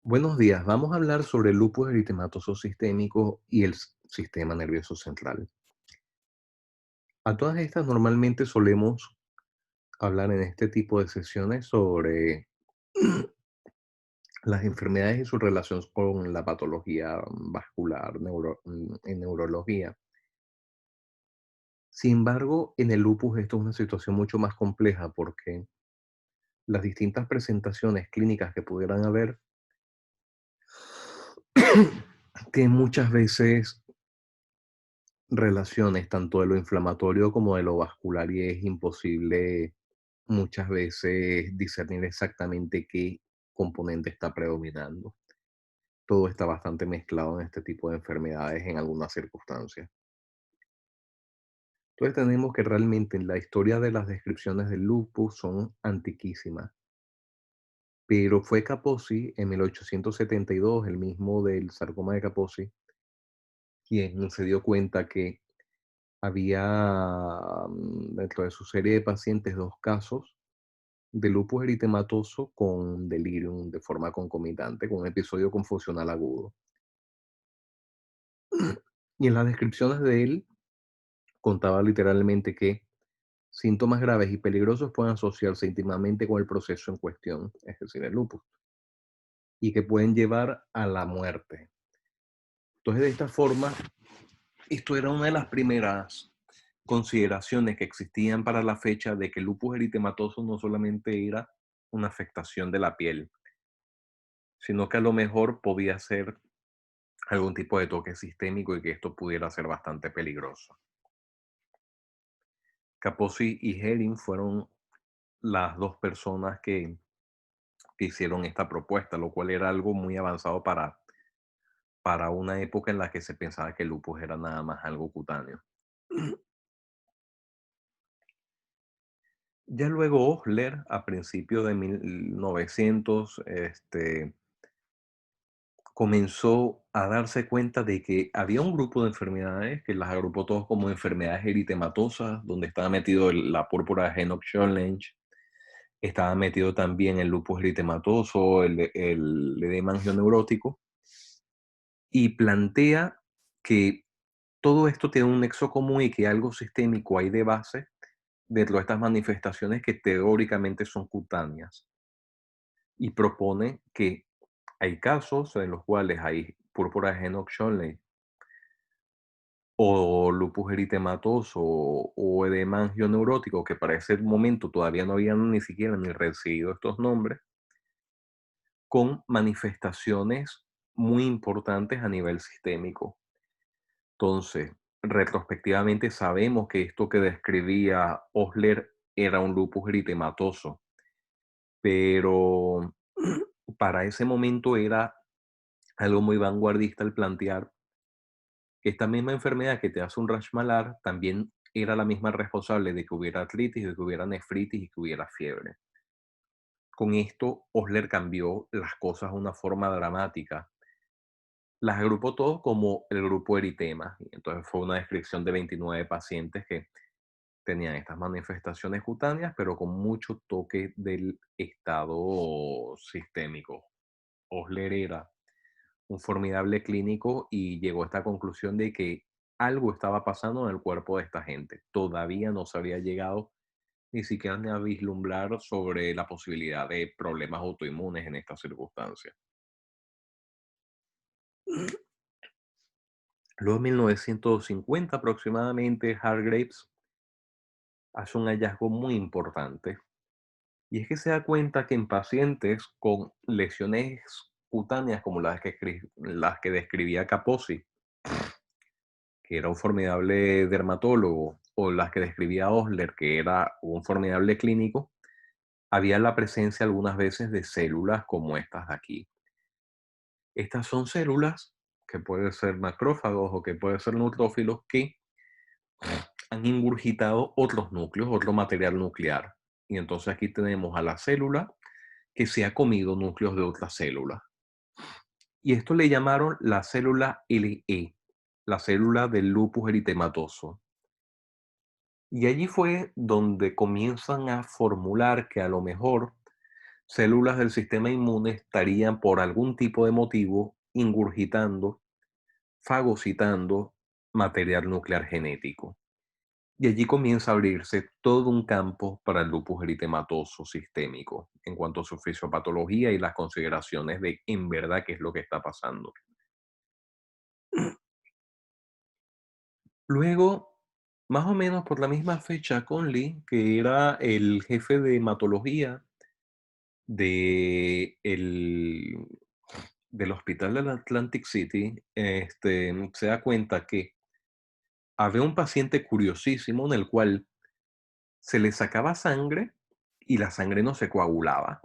Buenos días, vamos a hablar sobre el lupus eritematoso sistémico y el sistema nervioso central. A todas estas normalmente solemos hablar en este tipo de sesiones sobre las enfermedades y su relación con la patología vascular en neurología. Sin embargo, en el lupus esto es una situación mucho más compleja porque las distintas presentaciones clínicas que pudieran haber tienen muchas veces relaciones tanto de lo inflamatorio como de lo vascular y es imposible muchas veces discernir exactamente qué componente está predominando. Todo está bastante mezclado en este tipo de enfermedades en algunas circunstancias. Entonces tenemos que realmente la historia de las descripciones del lupus son antiquísimas, pero fue Kaposi en 1872, el mismo del sarcoma de Kaposi, quien se dio cuenta que había, dentro de su serie de pacientes, 2 casos de lupus eritematoso con delirium de forma concomitante, con un episodio confusional agudo. Y en las descripciones de él contaba literalmente que síntomas graves y peligrosos pueden asociarse íntimamente con el proceso en cuestión, es decir, el lupus, y que pueden llevar a la muerte. Entonces, de esta forma, esto era una de las primeras consideraciones que existían para la fecha de que el lupus eritematoso no solamente era una afectación de la piel, sino que a lo mejor podía ser algún tipo de toque sistémico y que esto pudiera ser bastante peligroso. Kaposi y Herring fueron las dos personas que hicieron esta propuesta, lo cual era algo muy avanzado para una época en la que se pensaba que el lupus era nada más algo cutáneo. Ya luego Osler, a principios de 1900, comenzó a darse cuenta de que había un grupo de enfermedades que las agrupó todos como enfermedades eritematosas, donde estaba metido la púrpura de Henoch-Schönlein, estaba metido también el lupus eritematoso, el edema angioneurótico, y plantea que todo esto tiene un nexo común y que algo sistémico hay de base dentro de estas manifestaciones que teóricamente son cutáneas. Y propone que hay casos en los cuales hay púrpura de Henoch-Schönlein o lupus eritematoso o edema angioneurótico, que para ese momento todavía no habían ni siquiera ni recibido estos nombres, con manifestaciones muy importantes a nivel sistémico. Entonces, retrospectivamente sabemos que esto que describía Osler era un lupus eritematoso, pero para ese momento era algo muy vanguardista el plantear que esta misma enfermedad que te hace un rash malar también era la misma responsable de que hubiera artritis, de que hubiera nefritis y que hubiera fiebre. Con esto, Osler cambió las cosas de una forma dramática. Las agrupó todos como el grupo eritema. Y entonces fue una descripción de 29 pacientes que tenían estas manifestaciones cutáneas, pero con mucho toque del estado sistémico. Osler era un formidable clínico y llegó a esta conclusión de que algo estaba pasando en el cuerpo de esta gente. Todavía no se había llegado ni siquiera ni a vislumbrar sobre la posibilidad de problemas autoinmunes en estas circunstancias. Luego, en 1950 aproximadamente, Hargreaves hace un hallazgo muy importante y es que se da cuenta que en pacientes con lesiones cutáneas como las que describía Kaposi, que era un formidable dermatólogo, o las que describía Osler, que era un formidable clínico, había la presencia algunas veces de células como estas de aquí. Estas son células que pueden ser macrófagos o que pueden ser neutrófilos que han ingurgitado otros núcleos, otro material nuclear. Y entonces aquí tenemos a la célula que se ha comido núcleos de otras células. Y esto le llamaron la célula LE, la célula del lupus eritematoso. Y allí fue donde comienzan a formular que a lo mejor células del sistema inmune estarían por algún tipo de motivo ingurgitando, fagocitando material nuclear genético. Y allí comienza a abrirse todo un campo para el lupus eritematoso sistémico en cuanto a su fisiopatología y las consideraciones de en verdad qué es lo que está pasando. Luego, más o menos por la misma fecha, Conley, que era el jefe de hematología de del hospital de la Atlantic City, se da cuenta que había un paciente curiosísimo en el cual se le sacaba sangre y la sangre no se coagulaba.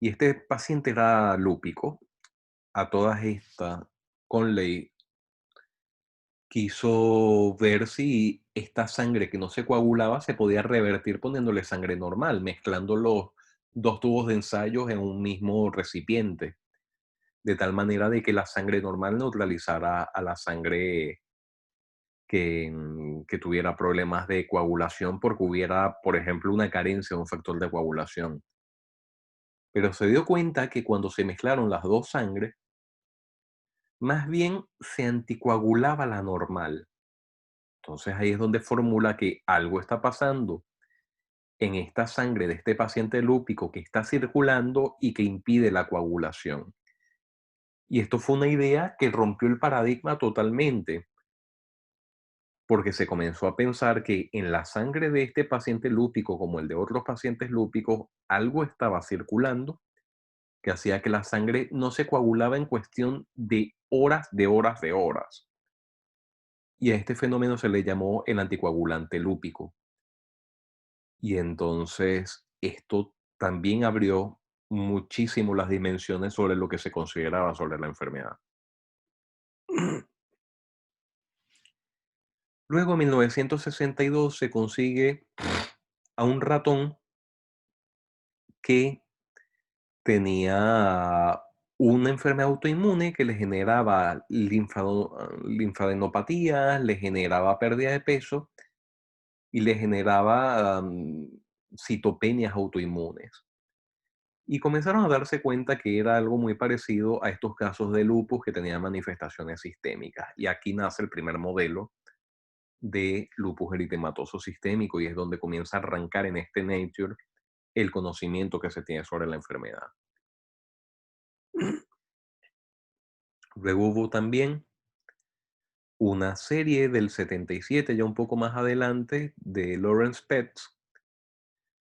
Y este paciente era lúpico. A todas estas, Conley quiso ver si esta sangre que no se coagulaba se podía revertir poniéndole sangre normal, mezclando los dos tubos de ensayos en un mismo recipiente, de tal manera de que la sangre normal neutralizara a la sangre que tuviera problemas de coagulación porque hubiera, por ejemplo, una carencia de un factor de coagulación. Pero se dio cuenta que cuando se mezclaron las dos sangres, más bien se anticoagulaba la normal. Entonces ahí es donde formula que algo está pasando en esta sangre de este paciente lúpico que está circulando y que impide la coagulación. Y esto fue una idea que rompió el paradigma totalmente, porque se comenzó a pensar que en la sangre de este paciente lúpico, como el de otros pacientes lúpicos, algo estaba circulando que hacía que la sangre no se coagulaba en cuestión de horas, de horas, de horas. Y a este fenómeno se le llamó el anticoagulante lúpico. Y entonces esto también abrió muchísimo las dimensiones sobre lo que se consideraba sobre la enfermedad. Luego, en 1962, se consigue a un ratón que tenía una enfermedad autoinmune que le generaba linfadenopatías, le generaba pérdida de peso y le generaba citopenias autoinmunes. Y comenzaron a darse cuenta que era algo muy parecido a estos casos de lupus que tenían manifestaciones sistémicas. Y aquí nace el primer modelo de lupus eritematoso sistémico y es donde comienza a arrancar en este Nature el conocimiento que se tiene sobre la enfermedad. Luego hubo también una serie del 77, ya un poco más adelante, de Lawrence Petz,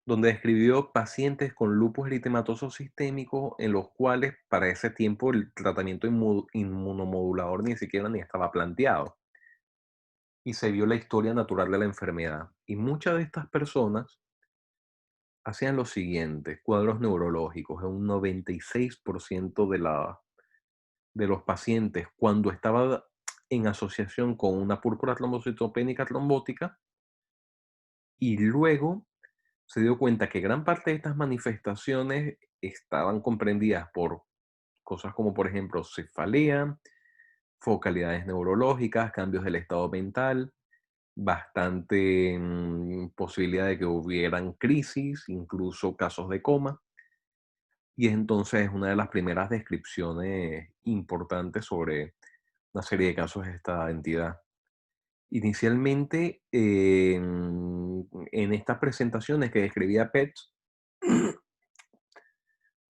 donde describió pacientes con lupus eritematoso sistémico en los cuales para ese tiempo el tratamiento inmunomodulador ni siquiera ni estaba planteado. Y se vio la historia natural de la enfermedad. Y muchas de estas personas hacían lo siguiente, cuadros neurológicos, en un 96% de los pacientes, cuando estaba en asociación con una púrpura trombocitopénica trombótica, y luego se dio cuenta que gran parte de estas manifestaciones estaban comprendidas por cosas como, por ejemplo, cefalea, focalidades neurológicas, cambios del estado mental, bastante posibilidad de que hubieran crisis, incluso casos de coma. Y entonces es una de las primeras descripciones importantes sobre una serie de casos de esta entidad. Inicialmente, en estas presentaciones que describía Pets,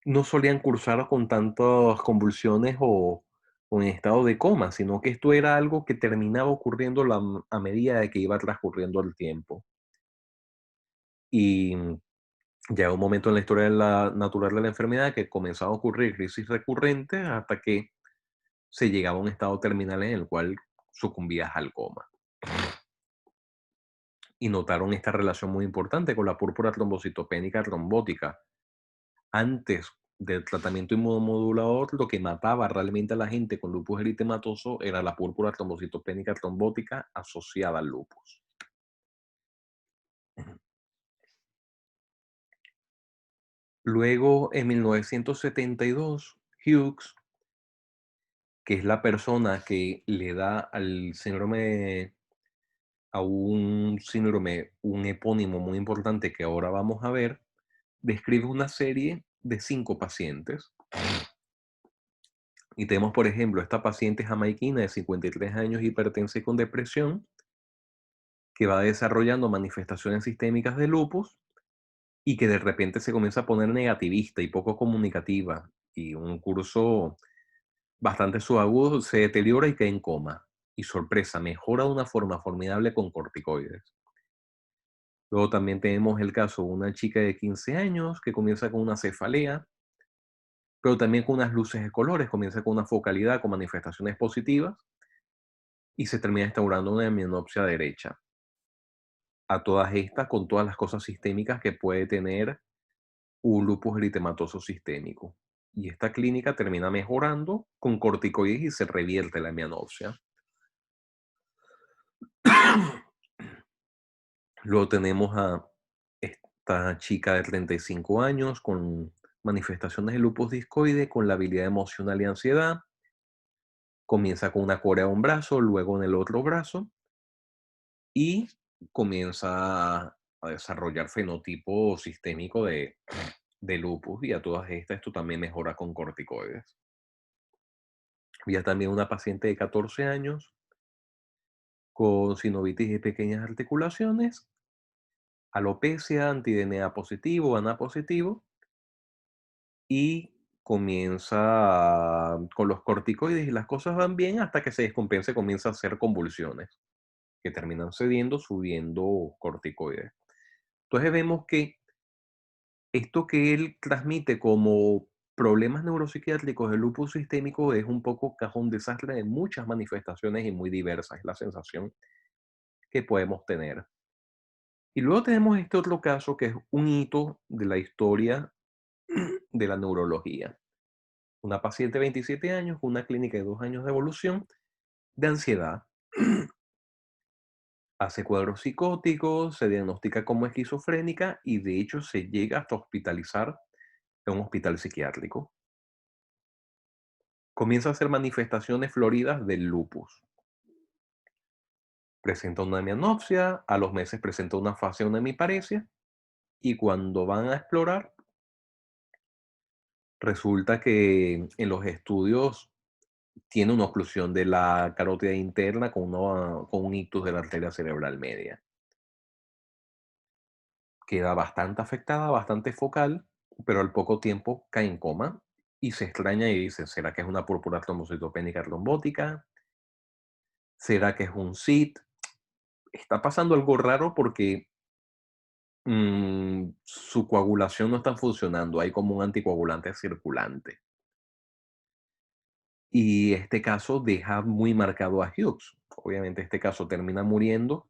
no solían cursar con tantas convulsiones o en estado de coma, sino que esto era algo que terminaba ocurriendo a medida de que iba transcurriendo el tiempo. Y llega un momento en la historia de la natural de la enfermedad que comenzaba a ocurrir crisis recurrentes hasta que se llegaba a un estado terminal en el cual sucumbías al coma. Y notaron esta relación muy importante con la púrpura trombocitopénica trombótica. Antes del tratamiento inmunomodulador, lo que mataba realmente a la gente con lupus eritematoso era la púrpura trombocitopénica trombótica asociada al lupus. Luego, en 1972, Hughes, que es la persona que le da al síndrome, a un síndrome, un epónimo muy importante que ahora vamos a ver, describe una serie de 5 pacientes. Y tenemos, por ejemplo, esta paciente jamaiquina de 53 años, hipertensa y con depresión, que va desarrollando manifestaciones sistémicas de lupus y que de repente se comienza a poner negativista y poco comunicativa. Y un curso bastante subagudo se deteriora y cae en coma. Y sorpresa, mejora de una forma formidable con corticoides. Luego también tenemos el caso de una chica de 15 años que comienza con una cefalea, pero también con unas luces de colores, comienza con una focalidad, con manifestaciones positivas y se termina instaurando una hemianopsia derecha. A todas estas, con todas las cosas sistémicas que puede tener un lupus eritematoso sistémico. Y esta clínica termina mejorando con corticoides y se revierte la hemianopsia. Luego tenemos a esta chica de 35 años con manifestaciones de lupus discoide, con labilidad emocional y ansiedad. Comienza con una corea en un brazo, luego en el otro brazo y comienza a desarrollar fenotipo sistémico de lupus y a todas estas esto también mejora con corticoides. Había también una paciente de 14 años con sinovitis de pequeñas articulaciones, alopecia, anti-DNA positivo, ANA positivo, y comienza con los corticoides y las cosas van bien hasta que se descompensa, comienza a hacer convulsiones que terminan cediendo, subiendo corticoides. Entonces vemos que esto que él transmite como problemas neuropsiquiátricos del lupus sistémico es un poco cajón desastre de muchas manifestaciones y muy diversas, es la sensación que podemos tener. Y luego tenemos este otro caso que es un hito de la historia de la neurología. Una paciente de 27 años con una clínica de 2 años de evolución de ansiedad. Hace cuadros psicóticos, se diagnostica como esquizofrénica y de hecho se llega hasta hospitalizar en un hospital psiquiátrico. Comienza a hacer manifestaciones floridas del lupus. Presenta una hemianopsia, a los meses presenta una fase de una hemiparesia y cuando van a explorar, resulta que en los estudios tiene una oclusión de la carótida interna con un ictus de la arteria cerebral media. Queda bastante afectada, bastante focal, pero al poco tiempo cae en coma y se extraña y dice, ¿será que es una púrpura trombocitopénica trombótica? ¿Será que es un SIT? Está pasando algo raro porque su coagulación no está funcionando, hay como un anticoagulante circulante. Y este caso deja muy marcado a Hughes. Obviamente este caso termina muriendo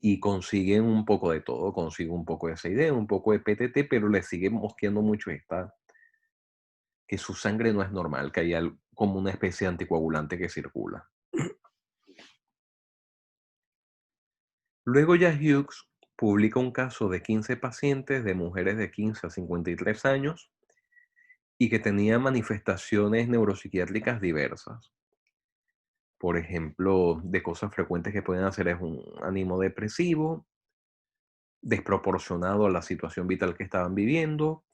y consiguen un poco de todo, consigue un poco de SID, un poco de PTT, pero le sigue mosqueando mucho que su sangre no es normal, que hay como una especie de anticoagulante que circula. Luego ya Hughes publica un caso de 15 pacientes de mujeres de 15 a 53 años y que tenían manifestaciones neuropsiquiátricas diversas. Por ejemplo, de cosas frecuentes que pueden hacer es un ánimo depresivo, desproporcionado a la situación vital que estaban viviendo,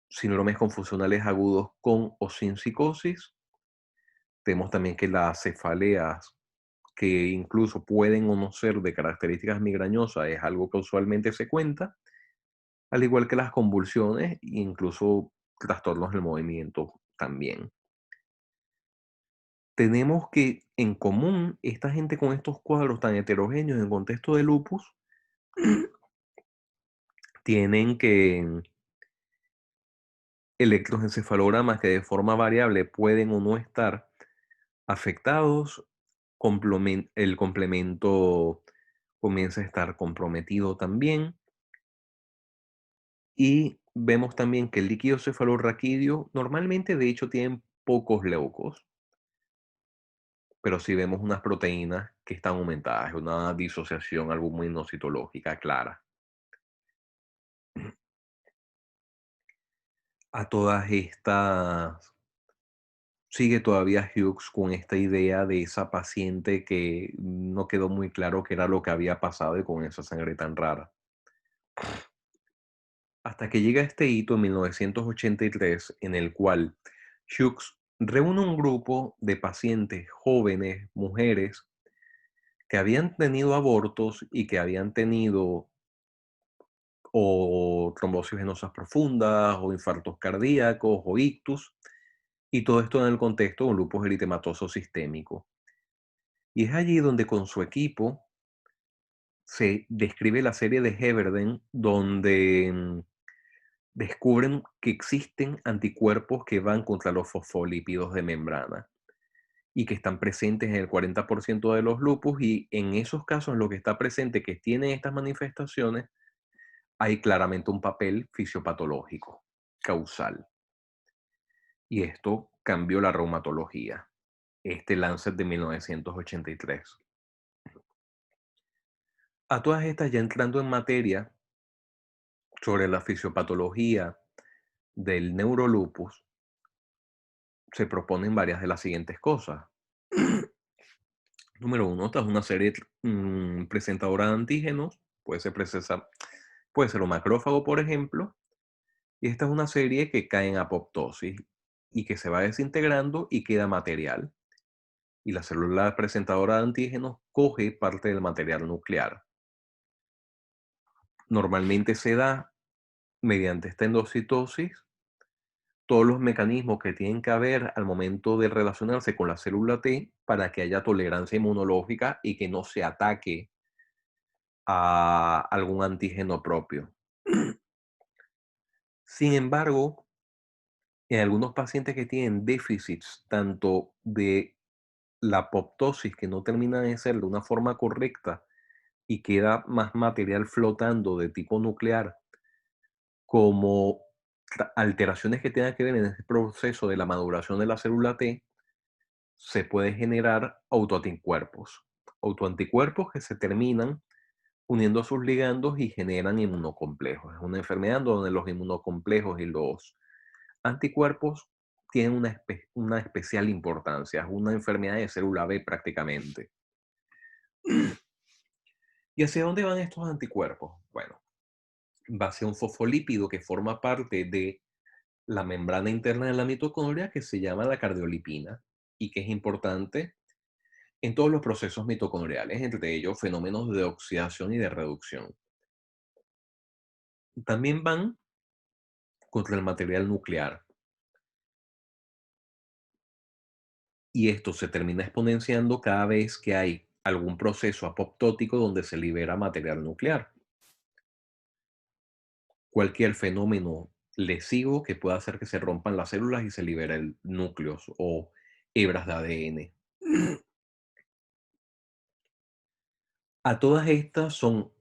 síndromes confusionales agudos con o sin psicosis. Tenemos también que las cefaleas, que incluso pueden o no ser de características migrañosas, es algo que usualmente se cuenta, al igual que las convulsiones e incluso trastornos del movimiento también. Tenemos que en común esta gente con estos cuadros tan heterogéneos en contexto de lupus tienen que electroencefalogramas que de forma variable pueden o no estar afectados, el complemento comienza a estar comprometido también y vemos también que el líquido cefalorraquídeo normalmente de hecho tienen pocos leucos, pero sí vemos unas proteínas que están aumentadas, una disociación albuminocitológica clara. A todas estas sigue todavía Hughes con esta idea de esa paciente que no quedó muy claro qué era lo que había pasado y con esa sangre tan rara. hasta que llega este hito en 1983 en el cual Hughes reúne un grupo de pacientes jóvenes, mujeres, que habían tenido abortos y que habían tenido o trombosis venosas profundas o infartos cardíacos o ictus, y todo esto en el contexto de un lupus eritematoso sistémico. Y es allí donde con su equipo se describe la serie de Heberden, donde descubren que existen anticuerpos que van contra los fosfolípidos de membrana y que están presentes en el 40% de los lupus, y en esos casos lo que está presente que tienen estas manifestaciones, hay claramente un papel fisiopatológico causal. Y esto cambió la reumatología, este Lancet de 1983. A todas estas, ya entrando en materia sobre la fisiopatología del neurolupus, se proponen varias de las siguientes cosas. Número uno, tras una serie presentadora de antígenos, puede ser un macrófago, por ejemplo, y esta es una serie que cae en apoptosis y que se va desintegrando y queda material. Y la célula presentadora de antígenos coge parte del material nuclear. Normalmente se da mediante esta endocitosis todos los mecanismos que tienen que haber al momento de relacionarse con la célula T para que haya tolerancia inmunológica y que no se ataque a algún antígeno propio. Sin embargo, en algunos pacientes que tienen déficits tanto de la apoptosis, que no termina de ser de una forma correcta y queda más material flotando de tipo nuclear, como alteraciones que tengan que ver en ese proceso de la maduración de la célula T, se puede generar autoanticuerpos. Autoanticuerpos que se terminan uniendo a sus ligandos y generan inmunocomplejos. Es una enfermedad donde los inmunocomplejos y los anticuerpos tienen una especial importancia. Es una enfermedad de célula B prácticamente. ¿Y hacia dónde van estos anticuerpos? Bueno, va hacia un fosfolípido que forma parte de la membrana interna de la mitocondria, que se llama la cardiolipina y que es importante en todos los procesos mitocondriales, entre ellos fenómenos de oxidación y de reducción. También van contra el material nuclear, y esto se termina exponenciando cada vez que hay algún proceso apoptótico donde se libera material nuclear. Cualquier fenómeno lesivo que pueda hacer que se rompan las células y se liberen núcleos o hebras de ADN. A todas estas son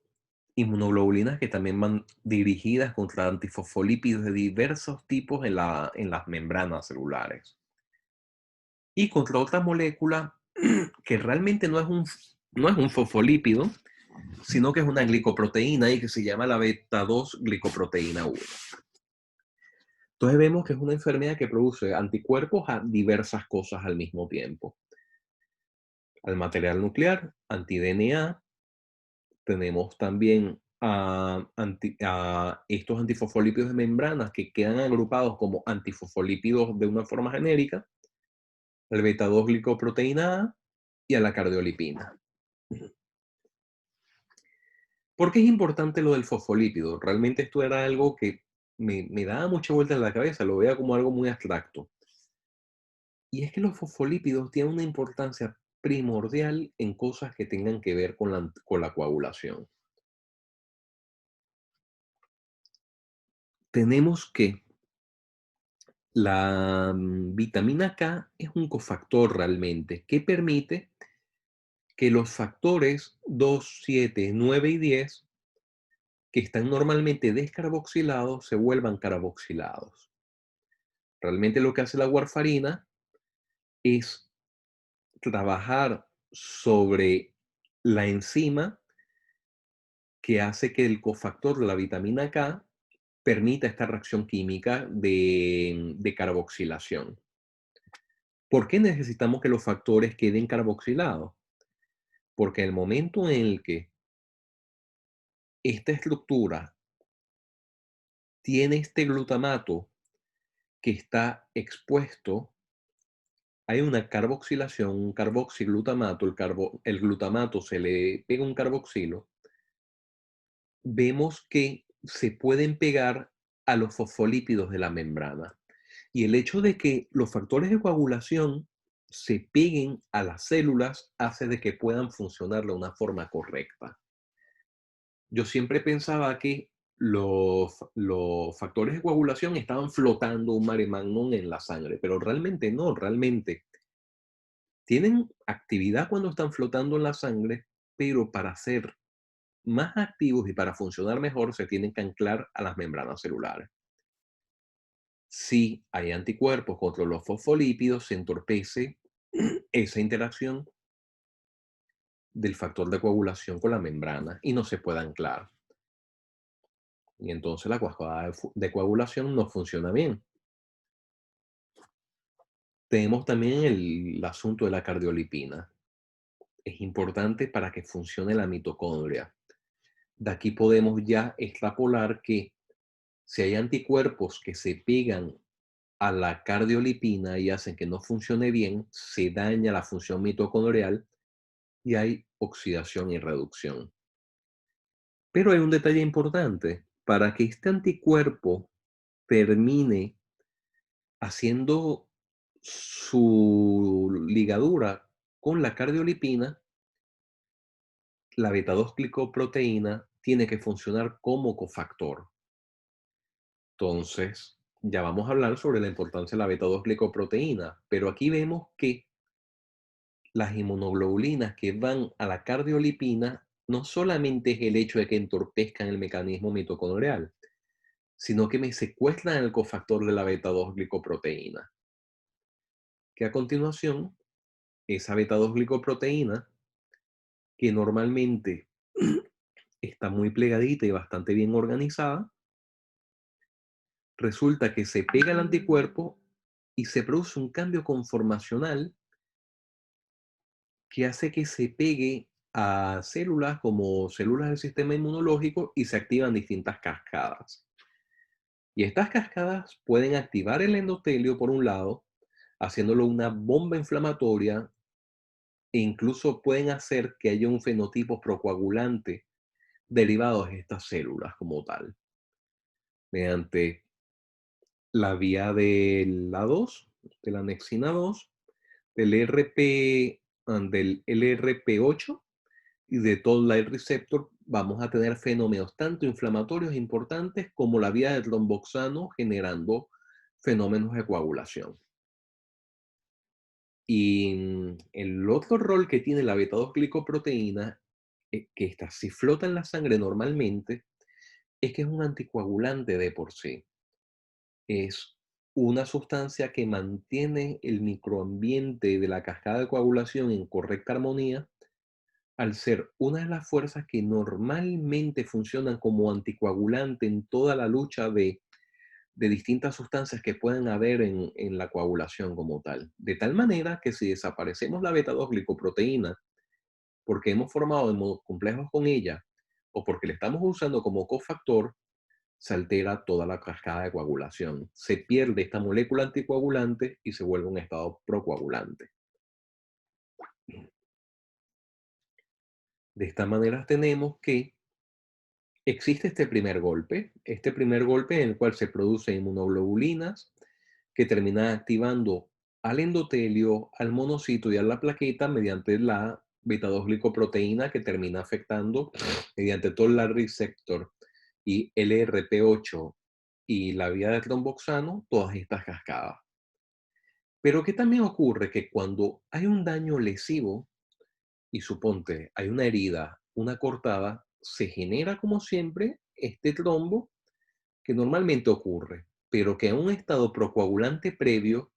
inmunoglobulinas que también van dirigidas contra antifosfolípidos de diversos tipos en las membranas celulares. Y contra otra molécula que realmente no es un fosfolípido, sino que es una glicoproteína y que se llama la beta 2 glicoproteína 1. Entonces vemos que es una enfermedad que produce anticuerpos a diversas cosas al mismo tiempo. Al material nuclear, anti-DNA, tenemos también a estos antifosfolípidos de membranas que quedan agrupados como antifosfolípidos de una forma genérica, al beta 2 glicoproteína A y a la cardiolipina. ¿Por qué es importante lo del fosfolípido? Realmente esto era algo que me daba mucha vuelta en la cabeza, lo veía como algo muy abstracto. Y es que los fosfolípidos tienen una importancia primordial en cosas que tengan que ver con la coagulación. Tenemos que la vitamina K es un cofactor realmente que permite que los factores 2, 7, 9 y 10, que están normalmente descarboxilados, se vuelvan carboxilados. Realmente lo que hace la warfarina es trabajar sobre la enzima que hace que el cofactor de la vitamina K permita esta reacción química de carboxilación. ¿Por qué necesitamos que los factores queden carboxilados? Porque el momento en el que esta estructura tiene este glutamato que está expuesto, hay una carboxilación, un carboxiglutamato, el glutamato se le pega un carboxilo, vemos que se pueden pegar a los fosfolípidos de la membrana. Y el hecho de que los factores de coagulación se peguen a las células hace de que puedan funcionar de una forma correcta. Yo siempre pensaba que los factores de coagulación estaban flotando un mare magnum en la sangre, pero realmente no, realmente tienen actividad cuando están flotando en la sangre, pero para ser más activos y para funcionar mejor se tienen que anclar a las membranas celulares. Si hay anticuerpos contra los fosfolípidos, se entorpece esa interacción del factor de coagulación con la membrana y no se puede anclar. Y entonces la cascada de coagulación no funciona bien. Tenemos también el asunto de la cardiolipina. Es importante para que funcione la mitocondria. De aquí podemos ya extrapolar que si hay anticuerpos que se pegan a la cardiolipina y hacen que no funcione bien, se daña la función mitocondrial y hay oxidación y reducción. Pero hay un detalle importante. Para que este anticuerpo termine haciendo su ligadura con la cardiolipina, la beta 2 glicoproteína tiene que funcionar como cofactor. Entonces, ya vamos a hablar sobre la importancia de la beta 2 glicoproteína, pero aquí vemos que las inmunoglobulinas que van a la cardiolipina no solamente es el hecho de que entorpezcan el mecanismo mitocondrial, sino que me secuestran el cofactor de la beta 2 glicoproteína, que a continuación, esa beta 2 glicoproteína, que normalmente está muy plegadita y bastante bien organizada, resulta que se pega al anticuerpo y se produce un cambio conformacional que hace que se pegue a células como células del sistema inmunológico y se activan distintas cascadas. Y estas cascadas pueden activar el endotelio por un lado, haciéndolo una bomba inflamatoria, e incluso pueden hacer que haya un fenotipo procoagulante derivado de estas células como tal, mediante la vía de la 2, de la anexina 2, del LRP8 y de Toll Like Receptor. Vamos a tener fenómenos tanto inflamatorios importantes como la vía del tromboxano generando fenómenos de coagulación. Y el otro rol que tiene la beta 2 glicoproteína, que esta si flota en la sangre normalmente, es que es un anticoagulante de por sí. Es una sustancia que mantiene el microambiente de la cascada de coagulación en correcta armonía, al ser una de las fuerzas que normalmente funcionan como anticoagulante en toda la lucha de distintas sustancias que pueden haber en la coagulación como tal. De tal manera que si desaparecemos la beta 2 glicoproteína porque hemos formado modos complejos con ella o porque le estamos usando como cofactor, se altera toda la cascada de coagulación. Se pierde esta molécula anticoagulante y se vuelve un estado procoagulante. De esta manera tenemos que existe este primer golpe en el cual se producen inmunoglobulinas que terminan activando al endotelio, al monocito y a la plaqueta mediante la beta 2 glicoproteína que termina afectando mediante todo el receptor y LRP8 y la vía de tromboxano, todas estas cascadas. Pero ¿qué también ocurre? Que cuando hay un daño lesivo y suponte hay una herida, una cortada, se genera como siempre este trombo que normalmente ocurre, pero que en un estado procoagulante previo,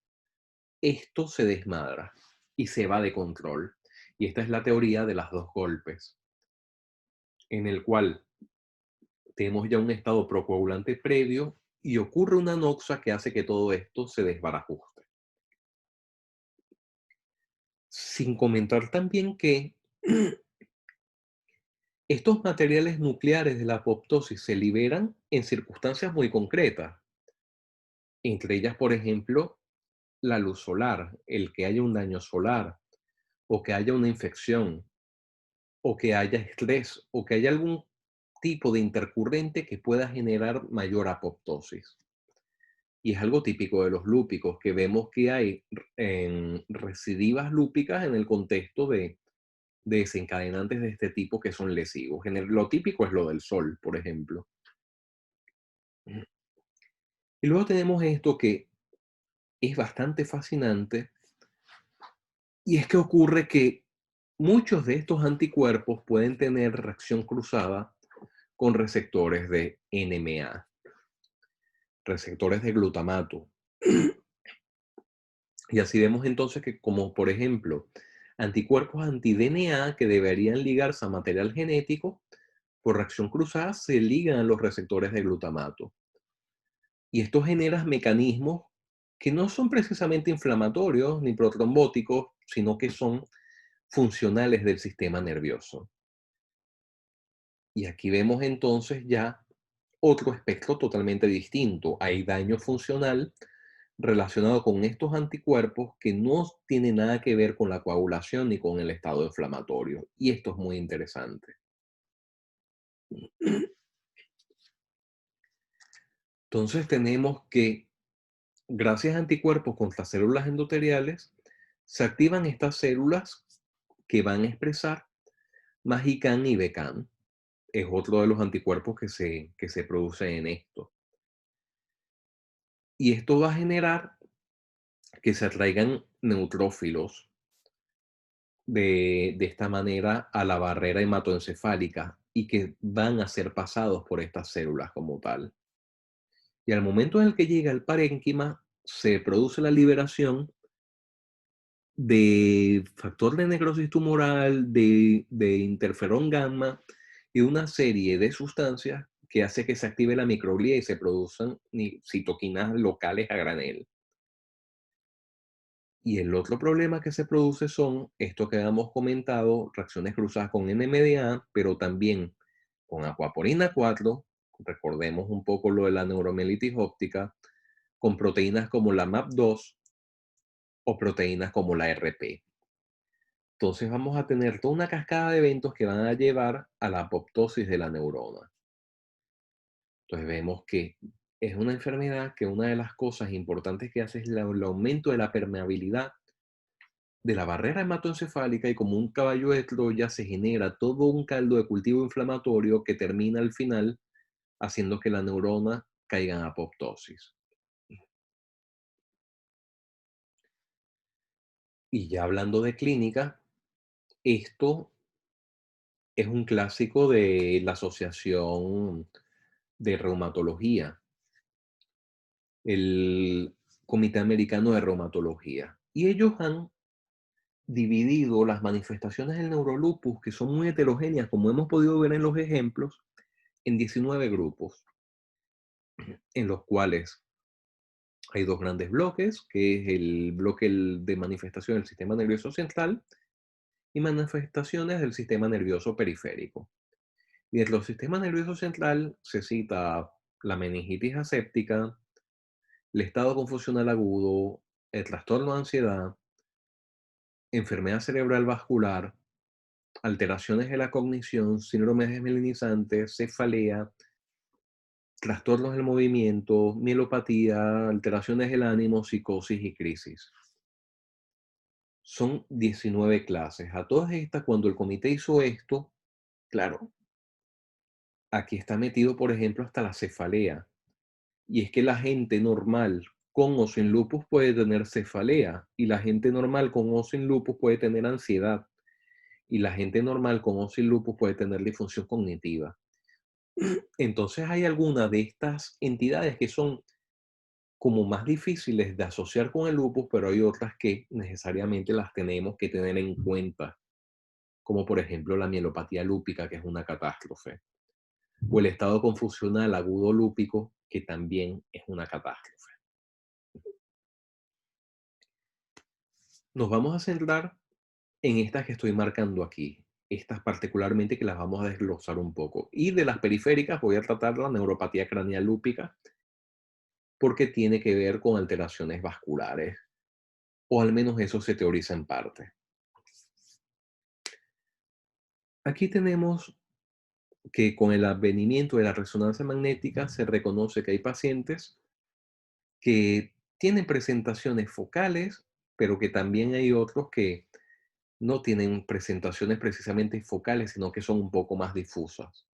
esto se desmadra y se va de control. Y esta es la teoría de las dos golpes, en el cual tenemos ya un estado procoagulante previo y ocurre una noxa que hace que todo esto se desbarajuste. Sin comentar también que estos materiales nucleares de la apoptosis se liberan en circunstancias muy concretas, entre ellas, por ejemplo, la luz solar, el que haya un daño solar, o que haya una infección, o que haya estrés, o que haya algún tipo de intercurrente que pueda generar mayor apoptosis. Y es algo típico de los lúpicos, que vemos que hay recidivas lúpicas en el contexto de desencadenantes de este tipo que son lesivos. Lo típico es lo del sol, por ejemplo. Y luego tenemos esto que es bastante fascinante, y es que ocurre que muchos de estos anticuerpos pueden tener reacción cruzada con receptores de NMA, receptores de glutamato. Y así vemos entonces que, como por ejemplo, anticuerpos anti-DNA que deberían ligarse a material genético, por reacción cruzada se ligan a los receptores de glutamato. Y esto genera mecanismos que no son precisamente inflamatorios ni protrombóticos, sino que son funcionales del sistema nervioso. Y aquí vemos entonces ya otro espectro totalmente distinto. Hay daño funcional relacionado con estos anticuerpos que no tiene nada que ver con la coagulación ni con el estado inflamatorio. Y esto es muy interesante. Entonces tenemos que, gracias a anticuerpos contra células endoteliales, se activan estas células que van a expresar Majican y Becan. Es otro de los anticuerpos que se produce en esto. Y esto va a generar que se atraigan neutrófilos de esta manera a la barrera hematoencefálica y que van a ser pasados por estas células como tal. Y al momento en el que llega el parénquima, se produce la liberación de factor de necrosis tumoral, de interferón gamma y una serie de sustancias que hace que se active la microglía y se produzcan citoquinas locales a granel. Y el otro problema que se produce son esto que habíamos comentado, reacciones cruzadas con NMDA, pero también con acuaporina 4, recordemos un poco lo de la neuromielitis óptica, con proteínas como la MAP2 o proteínas como la RP. Entonces vamos a tener toda una cascada de eventos que van a llevar a la apoptosis de la neurona. Entonces vemos que es una enfermedad que una de las cosas importantes que hace es el aumento de la permeabilidad de la barrera hematoencefálica, y como un caballo de Troya se genera todo un caldo de cultivo inflamatorio que termina al final haciendo que la neurona caiga en apoptosis. Y ya hablando de clínica, esto es un clásico de la Asociación de Reumatología, el Comité Americano de Reumatología. Y ellos han dividido las manifestaciones del neurolupus, que son muy heterogéneas, como hemos podido ver en los ejemplos, en 19 grupos, en los cuales hay dos grandes bloques, que es el bloque de manifestación del sistema nervioso central y manifestaciones del sistema nervioso periférico. Y dentro del sistema nervioso central se cita la meningitis aséptica, el estado confusional agudo, el trastorno de ansiedad, enfermedad cerebral vascular, alteraciones de la cognición, síndrome desmelinizante, cefalea, trastornos del movimiento, mielopatía, alteraciones del ánimo, psicosis y crisis. Son 19 clases. A todas estas, cuando el comité hizo esto, claro, aquí está metido, por ejemplo, hasta la cefalea. Y es que la gente normal con o sin lupus puede tener cefalea, y la gente normal con o sin lupus puede tener ansiedad, y la gente normal con o sin lupus puede tener disfunción cognitiva. Entonces hay algunas de estas entidades que son como más difíciles de asociar con el lupus, pero hay otras que necesariamente las tenemos que tener en cuenta, como por ejemplo la mielopatía lúpica, que es una catástrofe, o el estado confusional agudo lúpico, que también es una catástrofe. Nos vamos a centrar en estas que estoy marcando aquí, estas particularmente que las vamos a desglosar un poco. Y de las periféricas voy a tratar la neuropatía craneal lúpica porque tiene que ver con alteraciones vasculares, o al menos eso se teoriza en parte. Aquí tenemos que con el advenimiento de la resonancia magnética se reconoce que hay pacientes que tienen presentaciones focales, pero que también hay otros que no tienen presentaciones precisamente focales, sino que son un poco más difusas.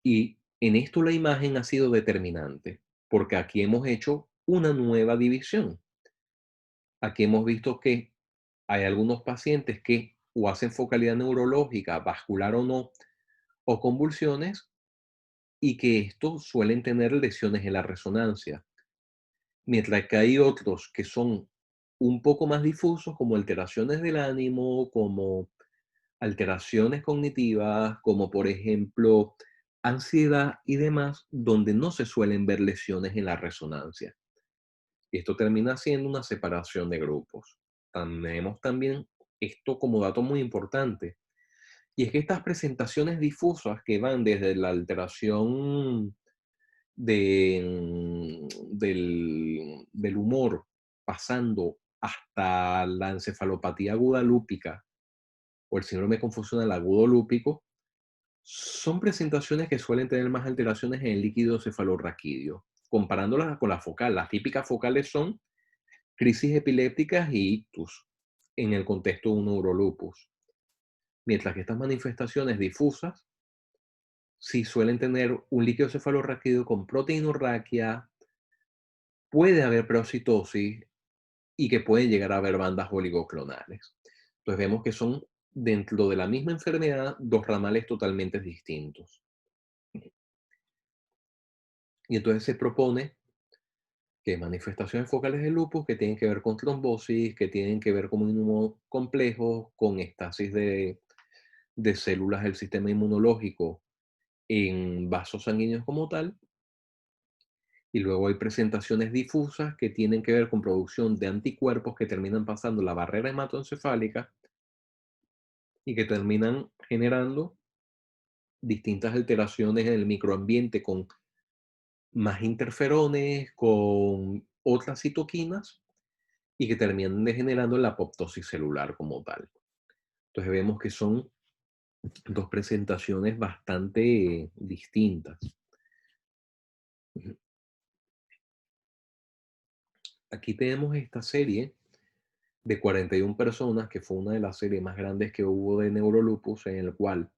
Y en esto la imagen ha sido determinante, porque aquí hemos hecho una nueva división. Aquí hemos visto que hay algunos pacientes que o hacen focalidad neurológica, vascular o no, o convulsiones, y que estos suelen tener lesiones en la resonancia. Mientras que hay otros que son un poco más difusos, como alteraciones del ánimo, como alteraciones cognitivas, como por ejemplo ansiedad y demás, donde no se suelen ver lesiones en la resonancia. Y esto termina siendo una separación de grupos. Tenemos también esto como dato muy importante, y es que estas presentaciones difusas que van desde la alteración del humor, pasando hasta la encefalopatía aguda lúpica o el síndrome confusional agudo lúpico, son presentaciones que suelen tener más alteraciones en el líquido cefalorraquídeo. Comparándolas con la focal, las típicas focales son crisis epilépticas y ictus en el contexto de un neurolupus. Mientras que estas manifestaciones difusas sí suelen tener un líquido cefalorraquídeo con proteinorraquia, puede haber preocitosis y que pueden llegar a haber bandas oligoclonales. Entonces vemos que son dentro de la misma enfermedad dos ramales totalmente distintos. Y entonces se propone que manifestaciones focales del lupus que tienen que ver con trombosis, que tienen que ver con inmunocomplejos, con estasis de células del sistema inmunológico en vasos sanguíneos como tal. Y luego hay presentaciones difusas que tienen que ver con producción de anticuerpos que terminan pasando la barrera hematoencefálica y que terminan generando distintas alteraciones en el microambiente con más interferones, con otras citoquinas y que terminan degenerando en la apoptosis celular como tal. Entonces vemos que son dos presentaciones bastante distintas. Aquí tenemos esta serie de 41 personas, que fue una de las series más grandes que hubo de neurolupus, en el cual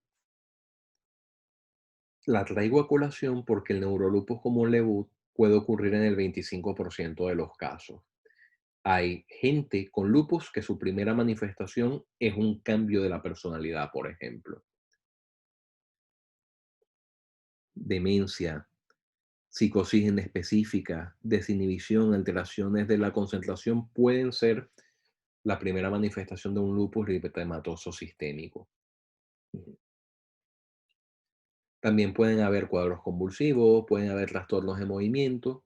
la traigo a colación porque el neurolupus como LEBUT puede ocurrir en el 25% de los casos. Hay gente con lupus que su primera manifestación es un cambio de la personalidad, por ejemplo. Demencia, psicosis inespecífica, desinhibición, alteraciones de la concentración pueden ser la primera manifestación de un lupus eritematoso sistémico. También pueden haber cuadros convulsivos, pueden haber trastornos de movimiento,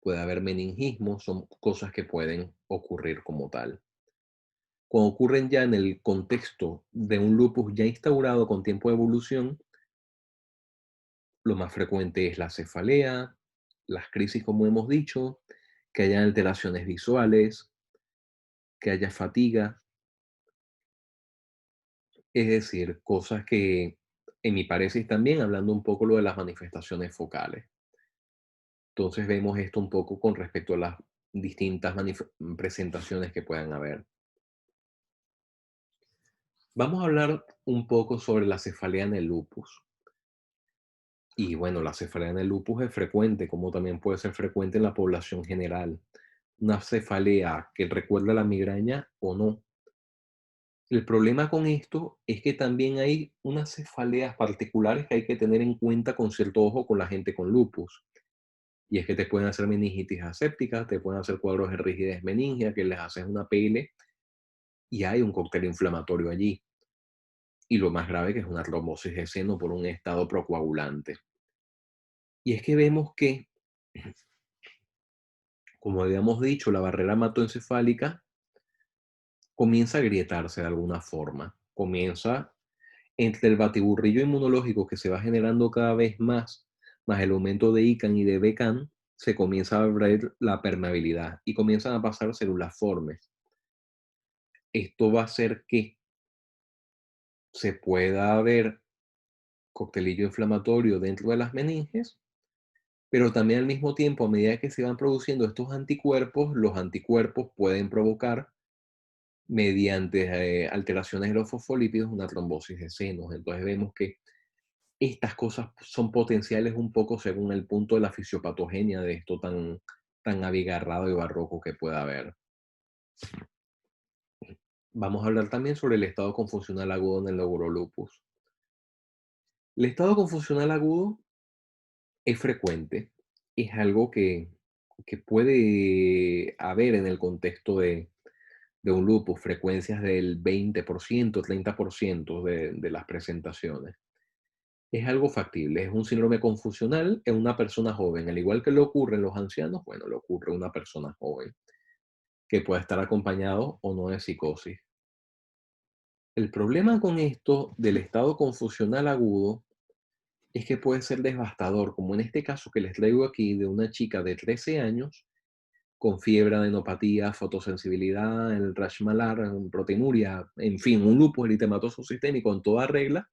puede haber meningismo, son cosas que pueden ocurrir como tal. Cuando ocurren ya en el contexto de un lupus ya instaurado con tiempo de evolución, lo más frecuente es la cefalea, las crisis, como hemos dicho, que haya alteraciones visuales, que haya fatiga, es decir, cosas que, en mi parecer también, hablando un poco lo de las manifestaciones focales. Entonces vemos esto un poco con respecto a las distintas presentaciones que puedan haber. Vamos a hablar un poco sobre la cefalea en el lupus. Y bueno, la cefalea en el lupus es frecuente, como también puede ser frecuente en la población general. Una cefalea que recuerda la migraña o no. El problema con esto es que también hay unas cefaleas particulares que hay que tener en cuenta con cierto ojo con la gente con lupus. Y es que te pueden hacer meningitis aséptica, te pueden hacer cuadros de rigidez meningia, que les haces una PL y hay un cóctel inflamatorio allí. Y lo más grave que es una trombosis de seno por un estado procoagulante. Y es que vemos que, como habíamos dicho, la barrera hematoencefálica comienza a agrietarse de alguna forma. Comienza Entre el batiburrillo inmunológico que se va generando cada vez más el aumento de ICANN y de BCAN, se comienza a abrir la permeabilidad y comienzan a pasar células formes. Esto va a hacer que se pueda ver coctelillo inflamatorio dentro de las meninges, pero también al mismo tiempo, a medida que se van produciendo estos anticuerpos, los anticuerpos pueden provocar, mediante alteraciones de los fosfolípidos, una trombosis de senos. Entonces vemos que estas cosas son potenciales un poco según el punto de la fisiopatogenia de esto tan abigarrado y barroco que pueda haber. Vamos a hablar también sobre el estado confusional agudo en el neurolupus. El estado confusional agudo es frecuente, es algo que puede haber en el contexto de un lupus, frecuencias del 20%, 30% de las presentaciones. Es algo factible, es un síndrome confusional en una persona joven, al igual que le ocurre en los ancianos, bueno, le ocurre a una persona joven, que puede estar acompañado o no de psicosis. El problema con esto del estado confusional agudo es que puede ser devastador, como en este caso que les traigo aquí de una chica de 13 años con fiebre, adenopatía, fotosensibilidad, el rash malar, proteinuria, en fin, un lupus eritematoso sistémico en toda regla,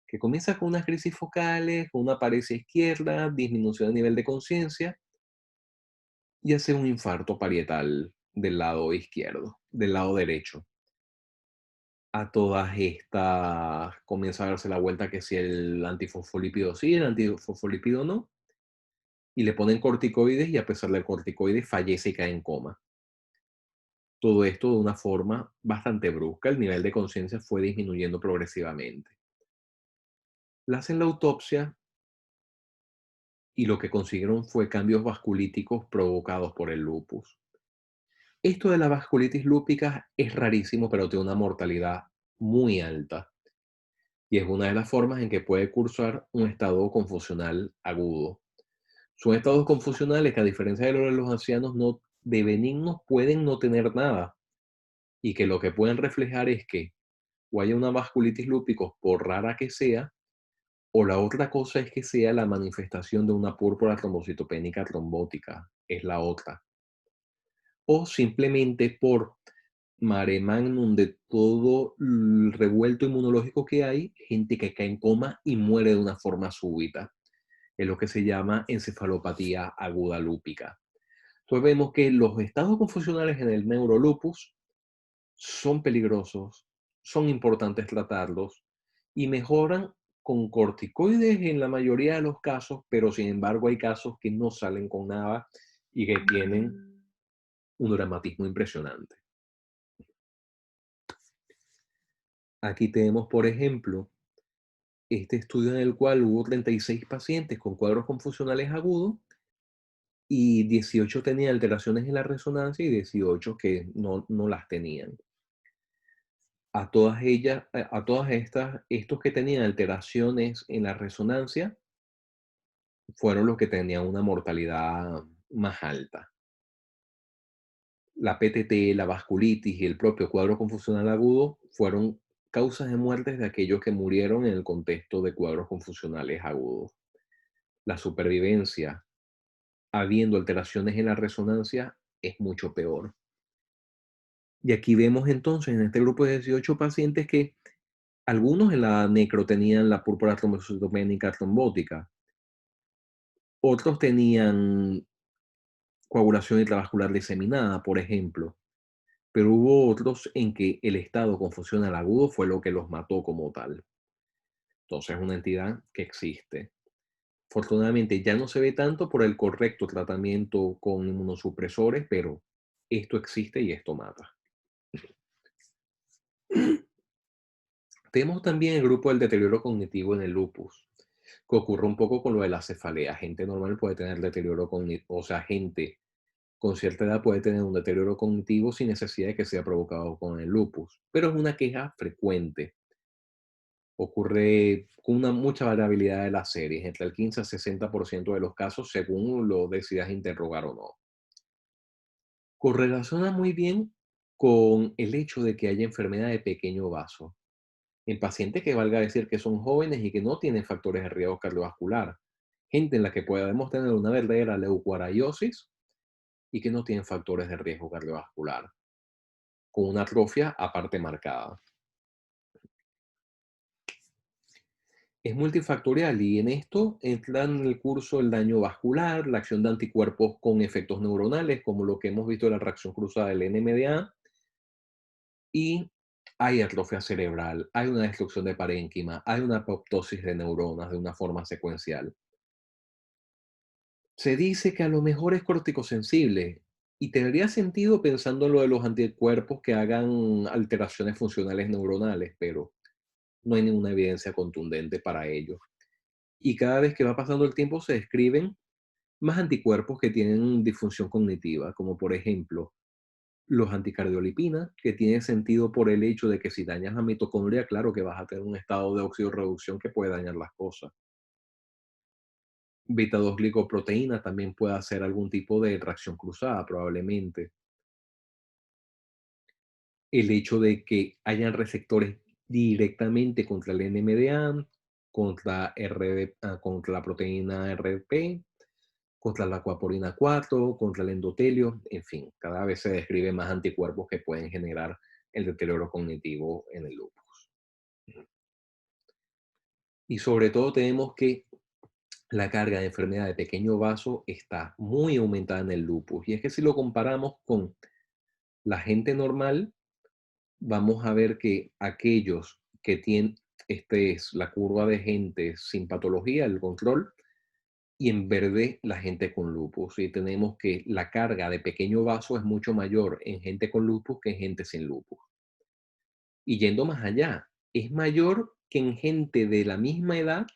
que comienza con unas crisis focales, con una paresia izquierda, disminución de nivel de conciencia y hace un infarto parietal del lado izquierdo, del lado derecho. A todas estas comienza a darse la vuelta que si el antifosfolípido sí, el antifosfolípido no, y le ponen corticoides y a pesar del corticoide fallece y cae en coma. Todo esto de una forma bastante brusca, el nivel de conciencia fue disminuyendo progresivamente. Le hacen la autopsia y lo que consiguieron fue cambios vasculíticos provocados por el lupus. Esto de la vasculitis lúpica es rarísimo, pero tiene una mortalidad muy alta y es una de las formas en que puede cursar un estado confusional agudo. Son estados confusionales que, a diferencia de los ancianos, de benignos pueden no tener nada y que lo que pueden reflejar es que o haya una vasculitis lúpicos, por rara que sea, o la otra cosa es que sea la manifestación de una púrpura trombocitopénica trombótica, es la otra. O simplemente por mare magnum de todo el revuelto inmunológico que hay, gente que cae en coma y muere de una forma súbita. Es lo que se llama encefalopatía aguda lúpica. Entonces vemos que los estados confusionales en el neurolupus son peligrosos, son importantes tratarlos y mejoran con corticoides en la mayoría de los casos, pero sin embargo hay casos que no salen con nada y que tienen un dramatismo impresionante. Aquí tenemos, por ejemplo, este estudio en el cual hubo 36 pacientes con cuadros confusionales agudos y 18 tenían alteraciones en la resonancia y 18 que no las tenían. A todas ellas, a todas estas, estos que tenían alteraciones en la resonancia fueron los que tenían una mortalidad más alta. La PTT, la vasculitis y el propio cuadro confusional agudo fueron causas de muertes de aquellos que murieron en el contexto de cuadros confusionales agudos. La supervivencia, habiendo alteraciones en la resonancia, es mucho peor. Y aquí vemos entonces en este grupo de 18 pacientes que algunos en la necro tenían la púrpura trombocitopénica trombótica, otros tenían coagulación intravascular diseminada, por ejemplo, pero hubo otros en que el estado confusional agudo fue lo que los mató como tal. Entonces es una entidad que existe. Afortunadamente ya no se ve tanto por el correcto tratamiento con inmunosupresores, pero esto existe y esto mata. Tenemos también el grupo del deterioro cognitivo en el lupus, que ocurre un poco con lo de la cefalea. Gente normal puede tener deterioro cognitivo, o sea, gente con cierta edad puede tener un deterioro cognitivo sin necesidad de que sea provocado con el lupus, pero es una queja frecuente. Ocurre con una mucha variabilidad de las series, entre el 15 a 60% de los casos, según lo decidas interrogar o no. Correlaciona muy bien con el hecho de que haya enfermedad de pequeño vaso. en pacientes que valga decir que son jóvenes y que no tienen factores de riesgo cardiovascular, gente en la que podemos tener una verdadera leucoariosis y que no tienen factores de riesgo cardiovascular, con una atrofia aparte marcada. Es multifactorial y en esto entran en el curso el daño vascular, la acción de anticuerpos con efectos neuronales, como lo que hemos visto en la reacción cruzada del NMDA, y hay atrofia cerebral, hay una destrucción de parénquima, hay una apoptosis de neuronas de una forma secuencial. Se dice que a lo mejor es corticosensible y tendría sentido pensando en lo de los anticuerpos que hagan alteraciones funcionales neuronales, pero no hay ninguna evidencia contundente para ello. Y cada vez que va pasando el tiempo se describen más anticuerpos que tienen disfunción cognitiva, como por ejemplo los anticardiolipinas, que tiene sentido por el hecho de que si dañas la mitocondria, claro que vas a tener un estado de oxidorreducción que puede dañar las cosas. Beta 2 glicoproteína también puede hacer algún tipo de reacción cruzada, probablemente. El hecho de que hayan receptores directamente contra el NMDA, contra la proteína RP, contra la acuaporina 4, contra el endotelio, en fin, cada vez se describe más anticuerpos que pueden generar el deterioro cognitivo en el lupus. Y sobre todo tenemos que la carga de enfermedad de pequeño vaso está muy aumentada en el lupus. Y es que si lo comparamos con la gente normal, vamos a ver que aquellos que tienen, este es la curva de gente sin patología, el control, y en verde la gente con lupus. Y tenemos que la carga de pequeño vaso es mucho mayor en gente con lupus que en gente sin lupus. Y yendo más allá, es mayor que en gente de la misma edad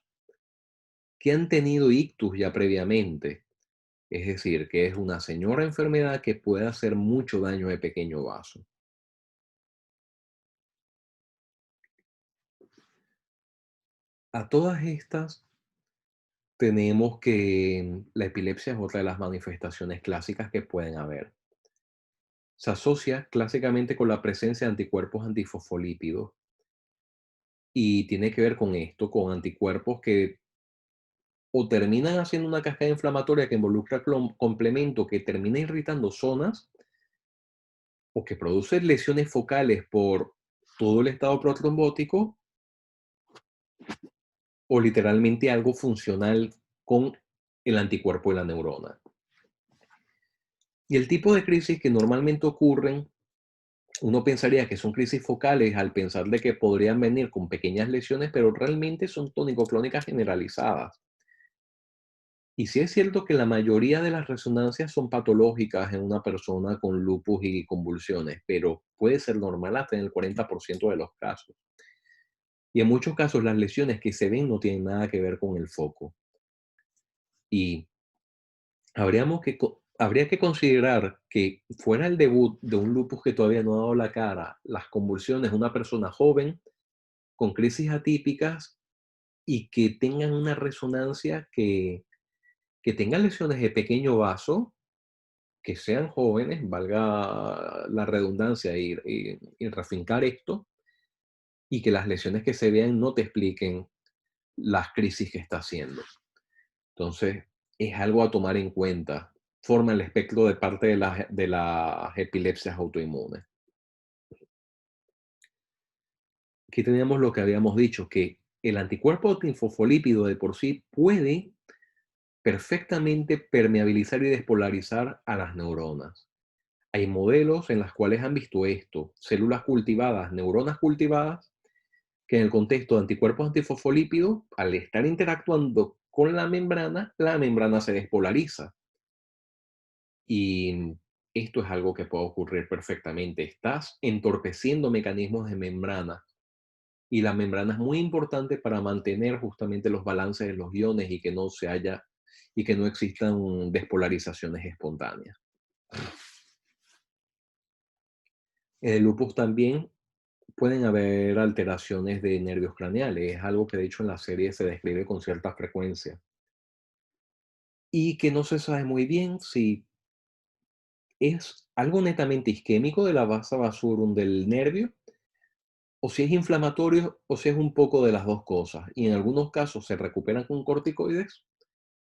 que han tenido ictus ya previamente. Es decir, que es una señora enfermedad que puede hacer mucho daño de pequeño vaso. A todas estas tenemos que la epilepsia es otra de las manifestaciones clásicas que pueden haber. Se asocia clásicamente con la presencia de anticuerpos antifosfolípidos y tiene que ver con esto, con anticuerpos que o terminan haciendo una cascada inflamatoria que involucra complemento que termina irritando zonas o que produce lesiones focales por todo el estado protrombótico o literalmente algo funcional con el anticuerpo de la neurona. Y el tipo de crisis que normalmente ocurren, uno pensaría que son crisis focales al pensar de que podrían venir con pequeñas lesiones, pero realmente son tónico-clónicas generalizadas. Y sí es cierto que la mayoría de las resonancias son patológicas en una persona con lupus y convulsiones, pero puede ser normal hasta en el 40% de los casos. Y en muchos casos las lesiones que se ven no tienen nada que ver con el foco. Y habría que considerar que fuera el debut de un lupus que todavía no ha dado la cara, las convulsiones de una persona joven con crisis atípicas y que tengan una resonancia que tengan lesiones de pequeño vaso, que sean jóvenes, valga la redundancia y refincar esto, y que las lesiones que se vean no te expliquen las crisis que está haciendo. Entonces, es algo a tomar en cuenta. Forma el espectro de parte de las epilepsias autoinmunes. Aquí teníamos lo que habíamos dicho, que el anticuerpo antifosfolípido de por sí puede perfectamente permeabilizar y despolarizar a las neuronas. Hay modelos en los cuales han visto esto, células cultivadas, neuronas cultivadas, que en el contexto de anticuerpos antifosfolípidos, al estar interactuando con la membrana se despolariza. Y esto es algo que puede ocurrir perfectamente. Estás entorpeciendo mecanismos de membrana y la membrana es muy importante para mantener justamente los balances de los iones y que no se haya y que no existan despolarizaciones espontáneas. En el lupus también pueden haber alteraciones de nervios craneales, es algo que de hecho en la serie se describe con cierta frecuencia y que no se sabe muy bien si es algo netamente isquémico de la vasa vasorum del nervio o si es inflamatorio o si es un poco de las dos cosas. Y en algunos casos se recuperan con corticoides,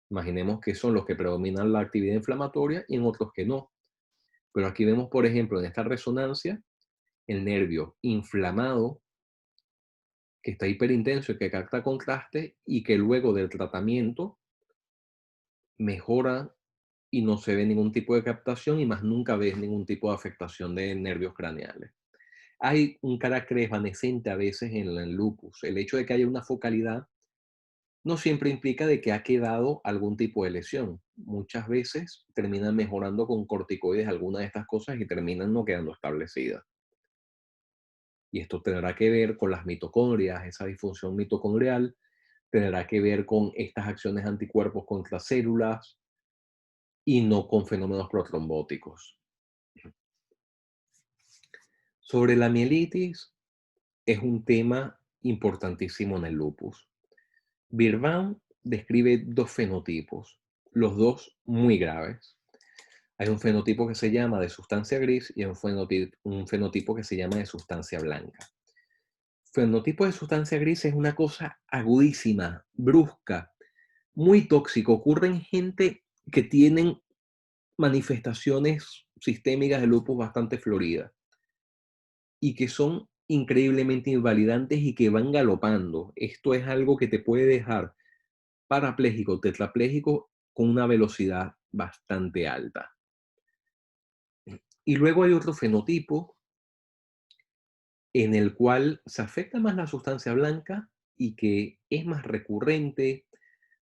imaginemos que son los que predominan la actividad inflamatoria y en otros que no. Pero aquí vemos, por ejemplo, en esta resonancia, el nervio inflamado que está hiperintenso y que capta contraste y que luego del tratamiento mejora y no se ve ningún tipo de captación y más nunca ves ningún tipo de afectación de nervios craneales. Hay un carácter evanescente a veces en el lupus. El hecho de que haya una focalidad no siempre implica de que ha quedado algún tipo de lesión. Muchas veces terminan mejorando con corticoides algunas de estas cosas y terminan no quedando establecidas. Y esto tendrá que ver con las mitocondrias, esa disfunción mitocondrial, tendrá que ver con estas acciones anticuerpos contra células y no con fenómenos protrombóticos. Sobre la mielitis, es un tema importantísimo en el lupus. Birbaum describe dos fenotipos, los dos muy graves. Hay un fenotipo que se llama de sustancia gris y un fenotipo que se llama de sustancia blanca. Fenotipo de sustancia gris es una cosa agudísima, brusca, muy tóxico. Ocurre en gente que tienen manifestaciones sistémicas de lupus bastante floridas y que son increíblemente invalidantes y que van galopando. Esto es algo que te puede dejar parapléjico, tetrapléjico con una velocidad bastante alta. Y luego hay otro fenotipo en el cual se afecta más la sustancia blanca y que es más recurrente,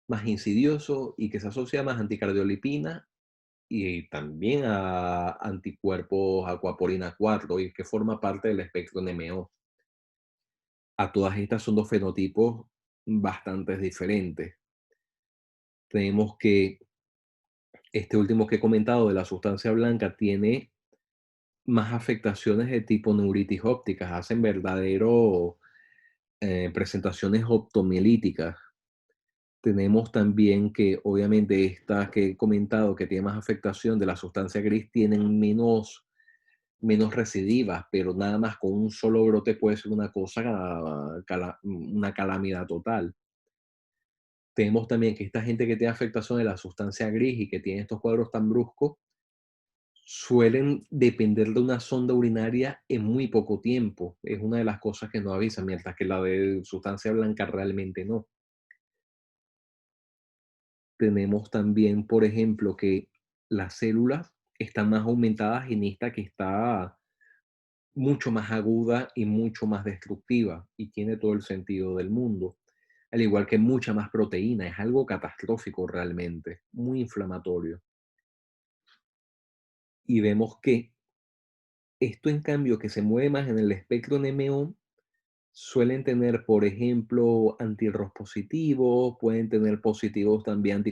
más insidioso y que se asocia más a anticardiolipina y también a anticuerpos acuaporina 4 y que forma parte del espectro NMO. A todas estas son dos fenotipos bastante diferentes. Tenemos que este último que he comentado de la sustancia blanca tiene más afectaciones de tipo neuritis ópticas, hacen verdadero presentaciones optomielíticas. Tenemos también que, obviamente, estas que he comentado que tienen más afectación de la sustancia gris tienen menos recidivas, pero nada más con un solo brote puede ser una cosa, una calamidad total. Tenemos también que esta gente que tiene afectación de la sustancia gris y que tiene estos cuadros tan bruscos, suelen depender de una sonda urinaria en muy poco tiempo. Es una de las cosas que nos avisan, mientras que la de sustancia blanca realmente no. Tenemos también, por ejemplo, que las células están más aumentadas en esta que está mucho más aguda y mucho más destructiva y tiene todo el sentido del mundo. Al igual que mucha más proteína, es algo catastrófico realmente, muy inflamatorio. Y vemos que esto, en cambio, que se mueve más en el espectro NMO, suelen tener, por ejemplo, antirros positivos, pueden tener positivos también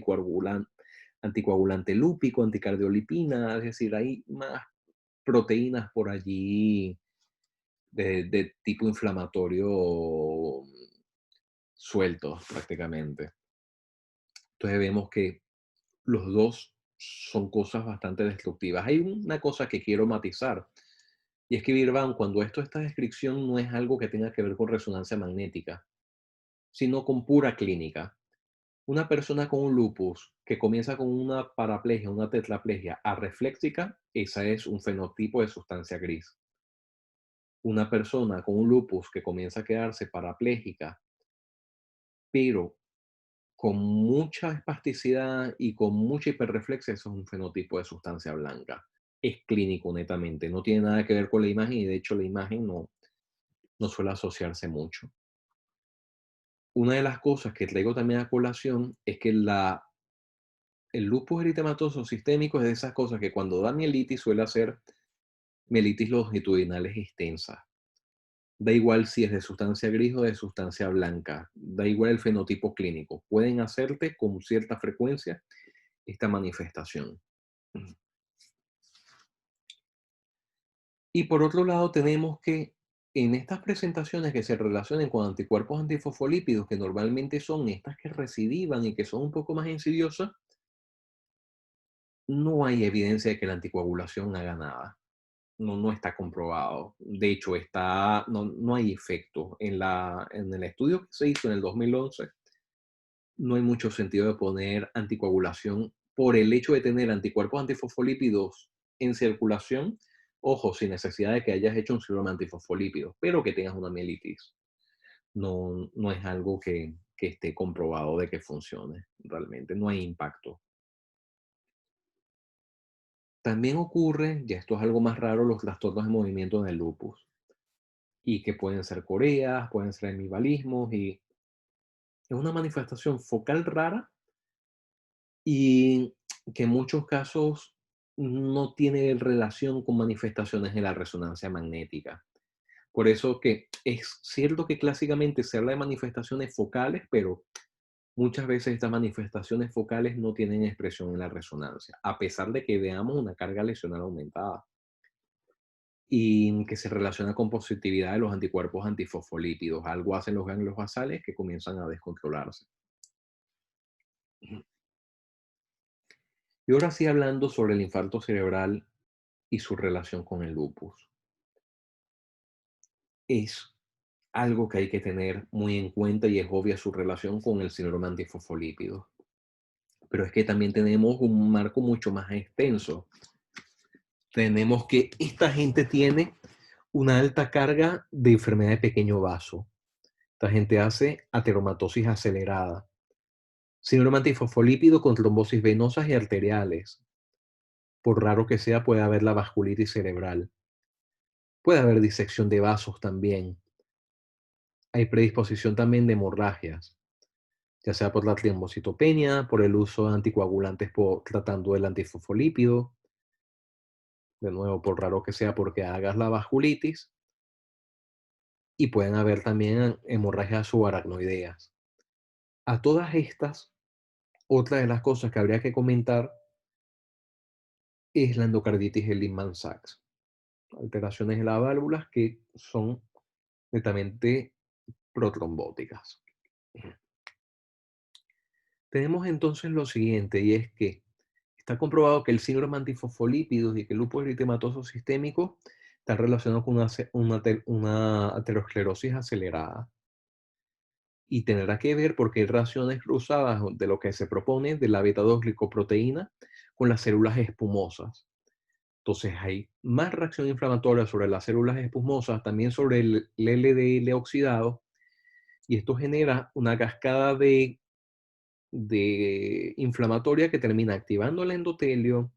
anticoagulante lúpico, anticardiolipina, es decir, hay más proteínas por allí de tipo inflamatorio sueltos prácticamente. Entonces vemos que los dos son cosas bastante destructivas. Hay una cosa que quiero matizar, y es que Birban, cuando esta descripción no es algo que tenga que ver con resonancia magnética, sino con pura clínica. Una persona con un lupus que comienza con una paraplegia, una tetraplegia arrefléxica, esa es un fenotipo de sustancia gris. Una persona con un lupus que comienza a quedarse parapléjica, pero con mucha espasticidad y con mucha hiperreflexia, eso es un fenotipo de sustancia blanca. Es clínico netamente, no tiene nada que ver con la imagen y de hecho la imagen no suele asociarse mucho. Una de las cosas que traigo también a colación es que el lupus eritematoso sistémico es de esas cosas que cuando da mielitis suele hacer mielitis longitudinales extensas. Da igual si es de sustancia gris o de sustancia blanca, da igual el fenotipo clínico. Pueden hacerte con cierta frecuencia esta manifestación. Y por otro lado, tenemos que en estas presentaciones que se relacionen con anticuerpos antifosfolípidos, que normalmente son estas que recidivan y que son un poco más insidiosas, no hay evidencia de que la anticoagulación haga nada. no está comprobado. De hecho, no hay efecto. En el estudio que se hizo en el 2011, no hay mucho sentido de poner anticoagulación por el hecho de tener anticuerpos antifosfolípidos en circulación. Ojo, sin necesidad de que hayas hecho un síndrome antifosfolípidos, pero que tengas una mielitis. No es algo que esté comprobado de que funcione realmente. No hay impacto. También ocurre, ya esto es algo más raro, los trastornos de movimiento en el lupus, y que pueden ser coreas, pueden ser hemivalismos, y es una manifestación focal rara y que en muchos casos no tiene relación con manifestaciones de la resonancia magnética. Por eso que es cierto que clásicamente se habla de manifestaciones focales, pero muchas veces estas manifestaciones focales no tienen expresión en la resonancia, a pesar de que veamos una carga lesional aumentada y que se relaciona con positividad de los anticuerpos antifosfolípidos. Algo hacen los ganglios basales que comienzan a descontrolarse. Y ahora sí hablando sobre el infarto cerebral y su relación con el lupus. Es algo que hay que tener muy en cuenta y es obvia su relación con el síndrome antifosfolípido. Pero es que también tenemos un marco mucho más extenso. Tenemos que esta gente tiene una alta carga de enfermedad de pequeño vaso. Esta gente hace ateromatosis acelerada, síndrome antifosfolípido con trombosis venosas y arteriales. Por raro que sea, puede haber la vasculitis cerebral. Puede haber disección de vasos también. Hay predisposición también de hemorragias, ya sea por la trombocitopenia, por el uso de anticoagulantes tratando el antifosfolípido, de nuevo, por raro que sea, porque hagas la vasculitis, y pueden haber también hemorragias subaracnoideas. A todas estas, otra de las cosas que habría que comentar es la endocarditis de Lehmann-Sachs, alteraciones de las válvulas que son netamente protrombóticas. Tenemos entonces lo siguiente, y es que está comprobado que el síndrome antifosfolípidos y que el lupus eritematoso sistémico está relacionado con una aterosclerosis acelerada. Y tendrá que ver porque hay reacciones cruzadas de lo que se propone de la beta-2 glicoproteína con las células espumosas. Entonces hay más reacción inflamatoria sobre las células espumosas, también sobre el LDL oxidado, y esto genera una cascada de inflamatoria que termina activando el endotelio,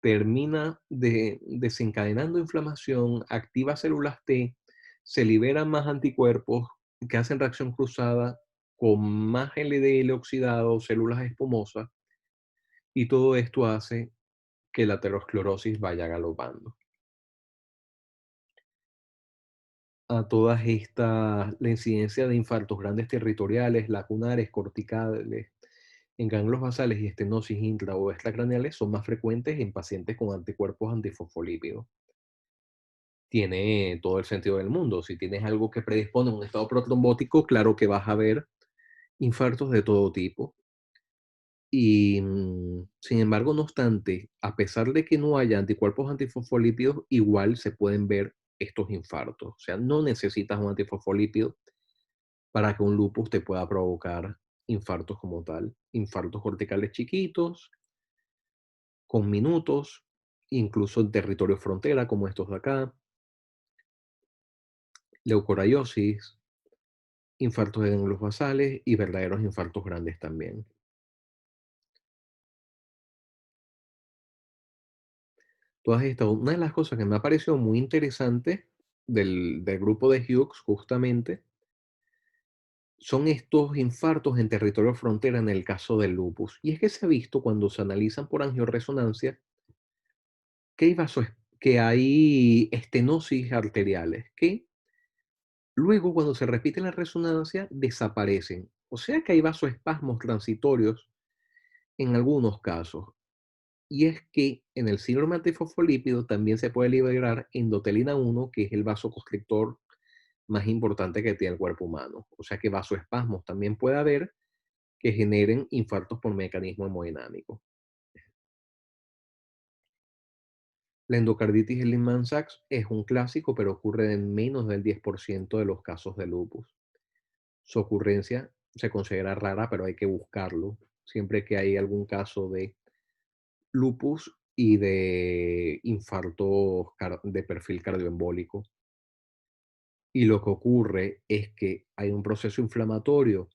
termina desencadenando inflamación, activa células T, se liberan más anticuerpos que hacen reacción cruzada con más LDL oxidado, células espumosas, y todo esto hace que la aterosclerosis vaya galopando. A todas estas, la incidencia de infartos grandes territoriales, lacunares, corticales, en ganglios basales y estenosis intra o extracraneales son más frecuentes en pacientes con anticuerpos antifosfolípidos. Tiene todo el sentido del mundo. Si tienes algo que predispone a un estado protrombótico, claro que vas a ver infartos de todo tipo. Y sin embargo, no obstante, a pesar de que no haya anticuerpos antifosfolípidos, igual se pueden ver estos infartos. O sea, no necesitas un antifosfolípido para que un lupus te pueda provocar infartos como tal. Infartos corticales chiquitos, con minutos, incluso en territorio frontera como estos de acá, leucoriosis, infartos de ganglios basales y verdaderos infartos grandes también. Todas estas, una de las cosas que me ha parecido muy interesante del grupo de Hughes, justamente, son estos infartos en territorio frontera en el caso del lupus. Y es que se ha visto cuando se analizan por angioresonancia que que hay estenosis arteriales que luego cuando se repite la resonancia desaparecen. O sea que hay vasoespasmos transitorios en algunos casos. Y es que en el síndrome antifosfolípido también se puede liberar endotelina 1, que es el vasoconstrictor más importante que tiene el cuerpo humano. O sea que vasoespasmos también puede haber que generen infartos por mecanismo hemodinámico. La endocarditis de Lehmann-Sachs es un clásico, pero ocurre en menos del 10% de los casos de lupus. Su ocurrencia se considera rara, pero hay que buscarlo siempre que hay algún caso de lupus y de infarto de perfil cardioembólico. Y lo que ocurre es que hay un proceso inflamatorio,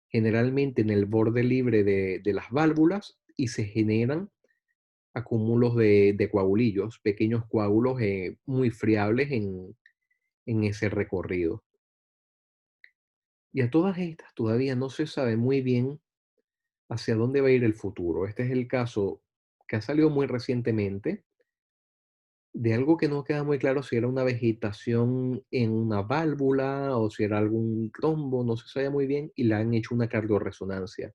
generalmente en el borde libre de las válvulas, y se generan acúmulos de coagulillos, pequeños coágulos muy friables en ese recorrido. Y a todas estas todavía no se sabe muy bien hacia dónde va a ir el futuro. Este es el caso que ha salido muy recientemente de algo que no queda muy claro si era una vegetación en una válvula o si era algún trombo, no se sabe muy bien, y le han hecho una cardiorresonancia.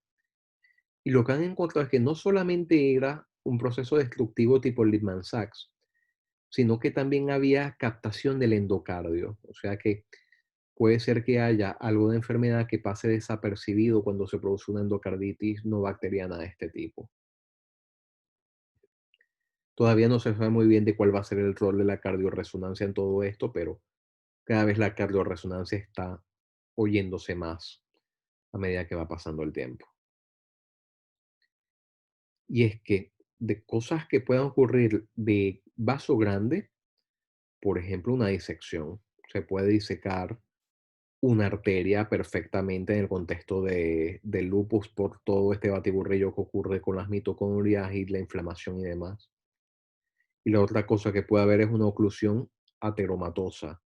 Y lo que han encontrado es que no solamente era un proceso destructivo tipo Lehmann-Sachs, sino que también había captación del endocardio. O sea que puede ser que haya algo de enfermedad que pase desapercibido cuando se produce una endocarditis no bacteriana de este tipo. Todavía no se sabe muy bien de cuál va a ser el rol de la cardiorresonancia en todo esto, pero cada vez la cardiorresonancia está oyéndose más a medida que va pasando el tiempo. Y es que de cosas que puedan ocurrir de vaso grande, por ejemplo, una disección. Se puede disecar una arteria perfectamente en el contexto del lupus por todo este batiburrillo que ocurre con las mitocondrias y la inflamación y demás. Y la otra cosa que puede haber es una oclusión ateromatosa,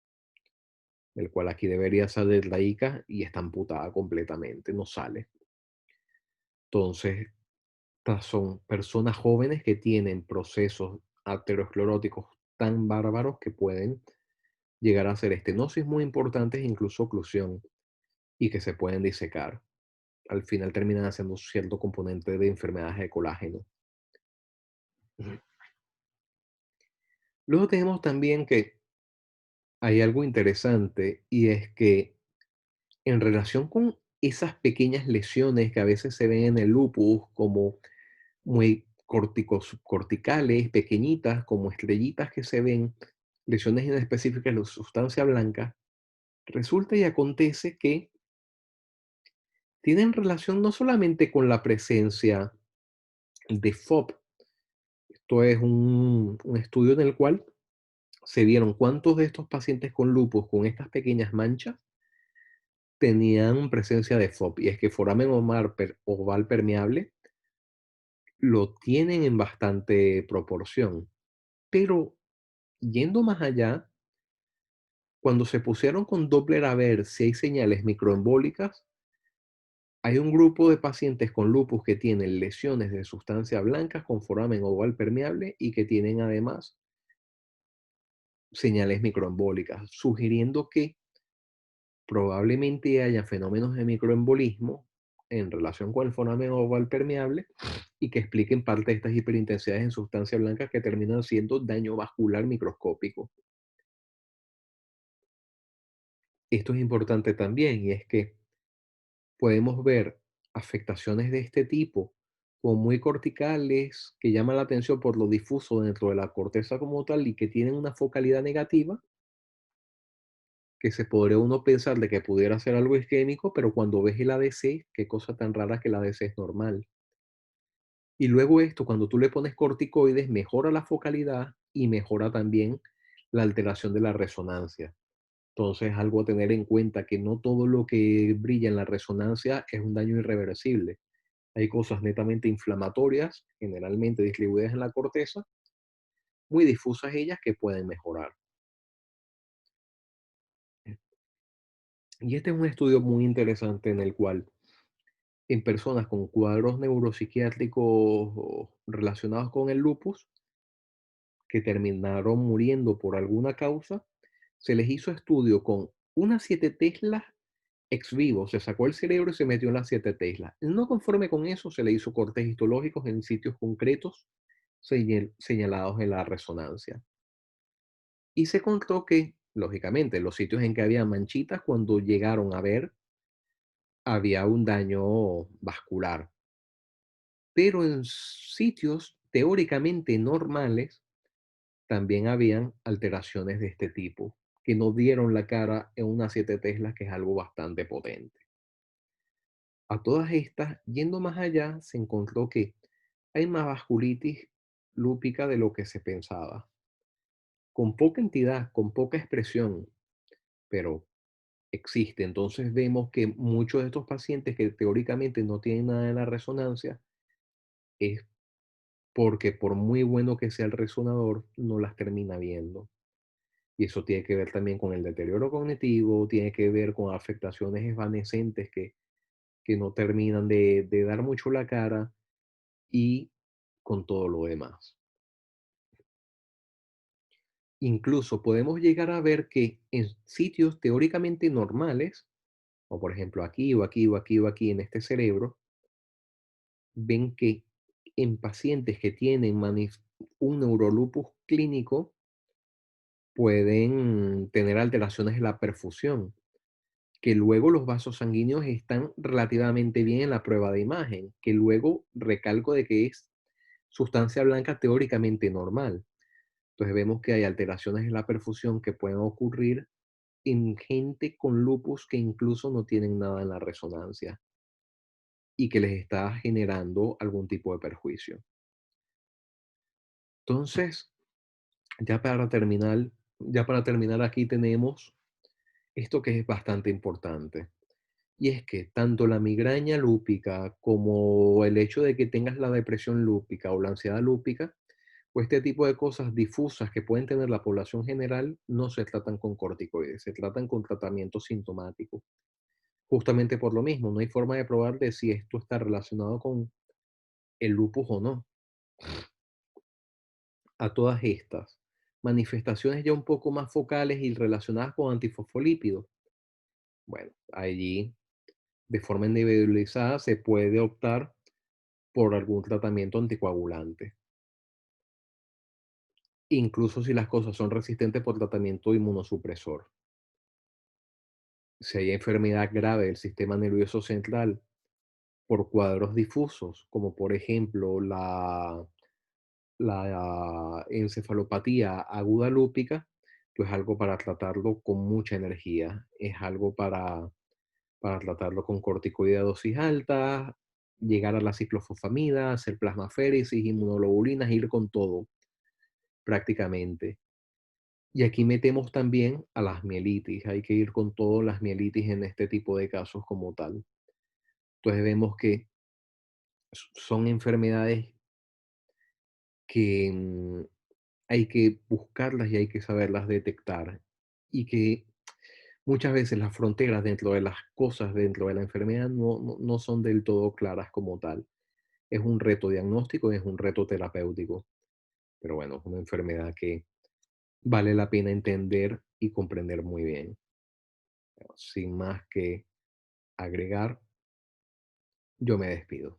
el cual aquí debería salir la ICA y está amputada completamente, no sale. Entonces, estas son personas jóvenes que tienen procesos ateroscleróticos tan bárbaros que pueden llegar a hacer estenosis muy importantes, incluso oclusión, y que se pueden disecar. Al final terminan haciendo cierto componente de enfermedades de colágeno. Luego tenemos también que hay algo interesante y es que en relación con esas pequeñas lesiones que a veces se ven en el lupus como muy subcorticales, pequeñitas, como estrellitas que se ven, lesiones inespecíficas de sustancia blanca, resulta y acontece que tienen relación no solamente con la presencia de FOB. Esto es un estudio en el cual se vieron cuántos de estos pacientes con lupus con estas pequeñas manchas tenían presencia de FOB. Y es que foramen oval permeable lo tienen en bastante proporción. Pero yendo más allá, cuando se pusieron con Doppler a ver si hay señales microembólicas, hay un grupo de pacientes con lupus que tienen lesiones de sustancia blanca con foramen oval permeable y que tienen además señales microembólicas, sugiriendo que probablemente haya fenómenos de microembolismo en relación con el foramen oval permeable y que expliquen parte de estas hiperintensidades en sustancia blanca que terminan siendo daño vascular microscópico. Esto es importante también y es que podemos ver afectaciones de este tipo como muy corticales que llaman la atención por lo difuso dentro de la corteza como tal y que tienen una focalidad negativa que se podría uno pensar de que pudiera ser algo isquémico, pero cuando ves el ADC, qué cosa tan rara que el ADC es normal. Y luego esto, cuando tú le pones corticoides, mejora la focalidad y mejora también la alteración de la resonancia. Entonces, algo a tener en cuenta que no todo lo que brilla en la resonancia es un daño irreversible. Hay cosas netamente inflamatorias, generalmente distribuidas en la corteza, muy difusas ellas que pueden mejorar. Y este es un estudio muy interesante en el cual en personas con cuadros neuropsiquiátricos relacionados con el lupus, que terminaron muriendo por alguna causa, se les hizo estudio con unas 7 Teslas ex vivo, se sacó el cerebro y se metió en las 7 Teslas. No conforme con eso, se le hizo cortes histológicos en sitios concretos señalados en la resonancia. Y se encontró que, lógicamente, los sitios en que había manchitas, cuando llegaron a ver, había un daño vascular. Pero en sitios teóricamente normales, también habían alteraciones de este tipo, que no dieron la cara en una 7 Tesla, que es algo bastante potente. A todas estas, yendo más allá, se encontró que hay más vasculitis lúpica de lo que se pensaba, con poca entidad, con poca expresión, pero existe. Entonces vemos que muchos de estos pacientes que teóricamente no tienen nada en la resonancia es porque por muy bueno que sea el resonador, no las termina viendo. Y eso tiene que ver también con el deterioro cognitivo, tiene que ver con afectaciones evanescentes que no terminan de dar mucho la cara y con todo lo demás. Incluso podemos llegar a ver que en sitios teóricamente normales, o por ejemplo aquí o aquí o aquí o aquí en este cerebro, ven que en pacientes que tienen un neurolupus clínico pueden tener alteraciones en la perfusión, que luego los vasos sanguíneos están relativamente bien en la prueba de imagen, que luego recalco de que es sustancia blanca teóricamente normal. Entonces vemos que hay alteraciones en la perfusión que pueden ocurrir en gente con lupus que incluso no tienen nada en la resonancia y que les está generando algún tipo de perjuicio. Entonces, ya para terminar aquí tenemos esto que es bastante importante. Y es que tanto la migraña lúpica como el hecho de que tengas la depresión lúpica o la ansiedad lúpica, o este tipo de cosas difusas que pueden tener la población general, no se tratan con corticoides, se tratan con tratamiento sintomático. Justamente por lo mismo, no hay forma de probar de si esto está relacionado con el lupus o no. A todas estas manifestaciones ya un poco más focales y relacionadas con antifosfolípidos, bueno, allí de forma individualizada se puede optar por algún tratamiento anticoagulante, incluso si las cosas son resistentes por tratamiento inmunosupresor. Si hay enfermedad grave del sistema nervioso central por cuadros difusos, como por ejemplo la encefalopatía aguda lúpica, pues algo para tratarlo con mucha energía, es algo para tratarlo con corticoide a dosis alta, llegar a la ciclofosfamida, hacer plasmaféresis, inmunoglobulinas, ir con todo prácticamente. Y aquí metemos también a las mielitis, hay que ir con todo las mielitis en este tipo de casos como tal. Entonces vemos que son enfermedades que hay que buscarlas y hay que saberlas detectar. Y que muchas veces las fronteras dentro de las cosas, dentro de la enfermedad, no son del todo claras como tal. Es un reto diagnóstico, es un reto terapéutico, pero bueno, es una enfermedad que vale la pena entender y comprender muy bien. Sin más que agregar, yo me despido.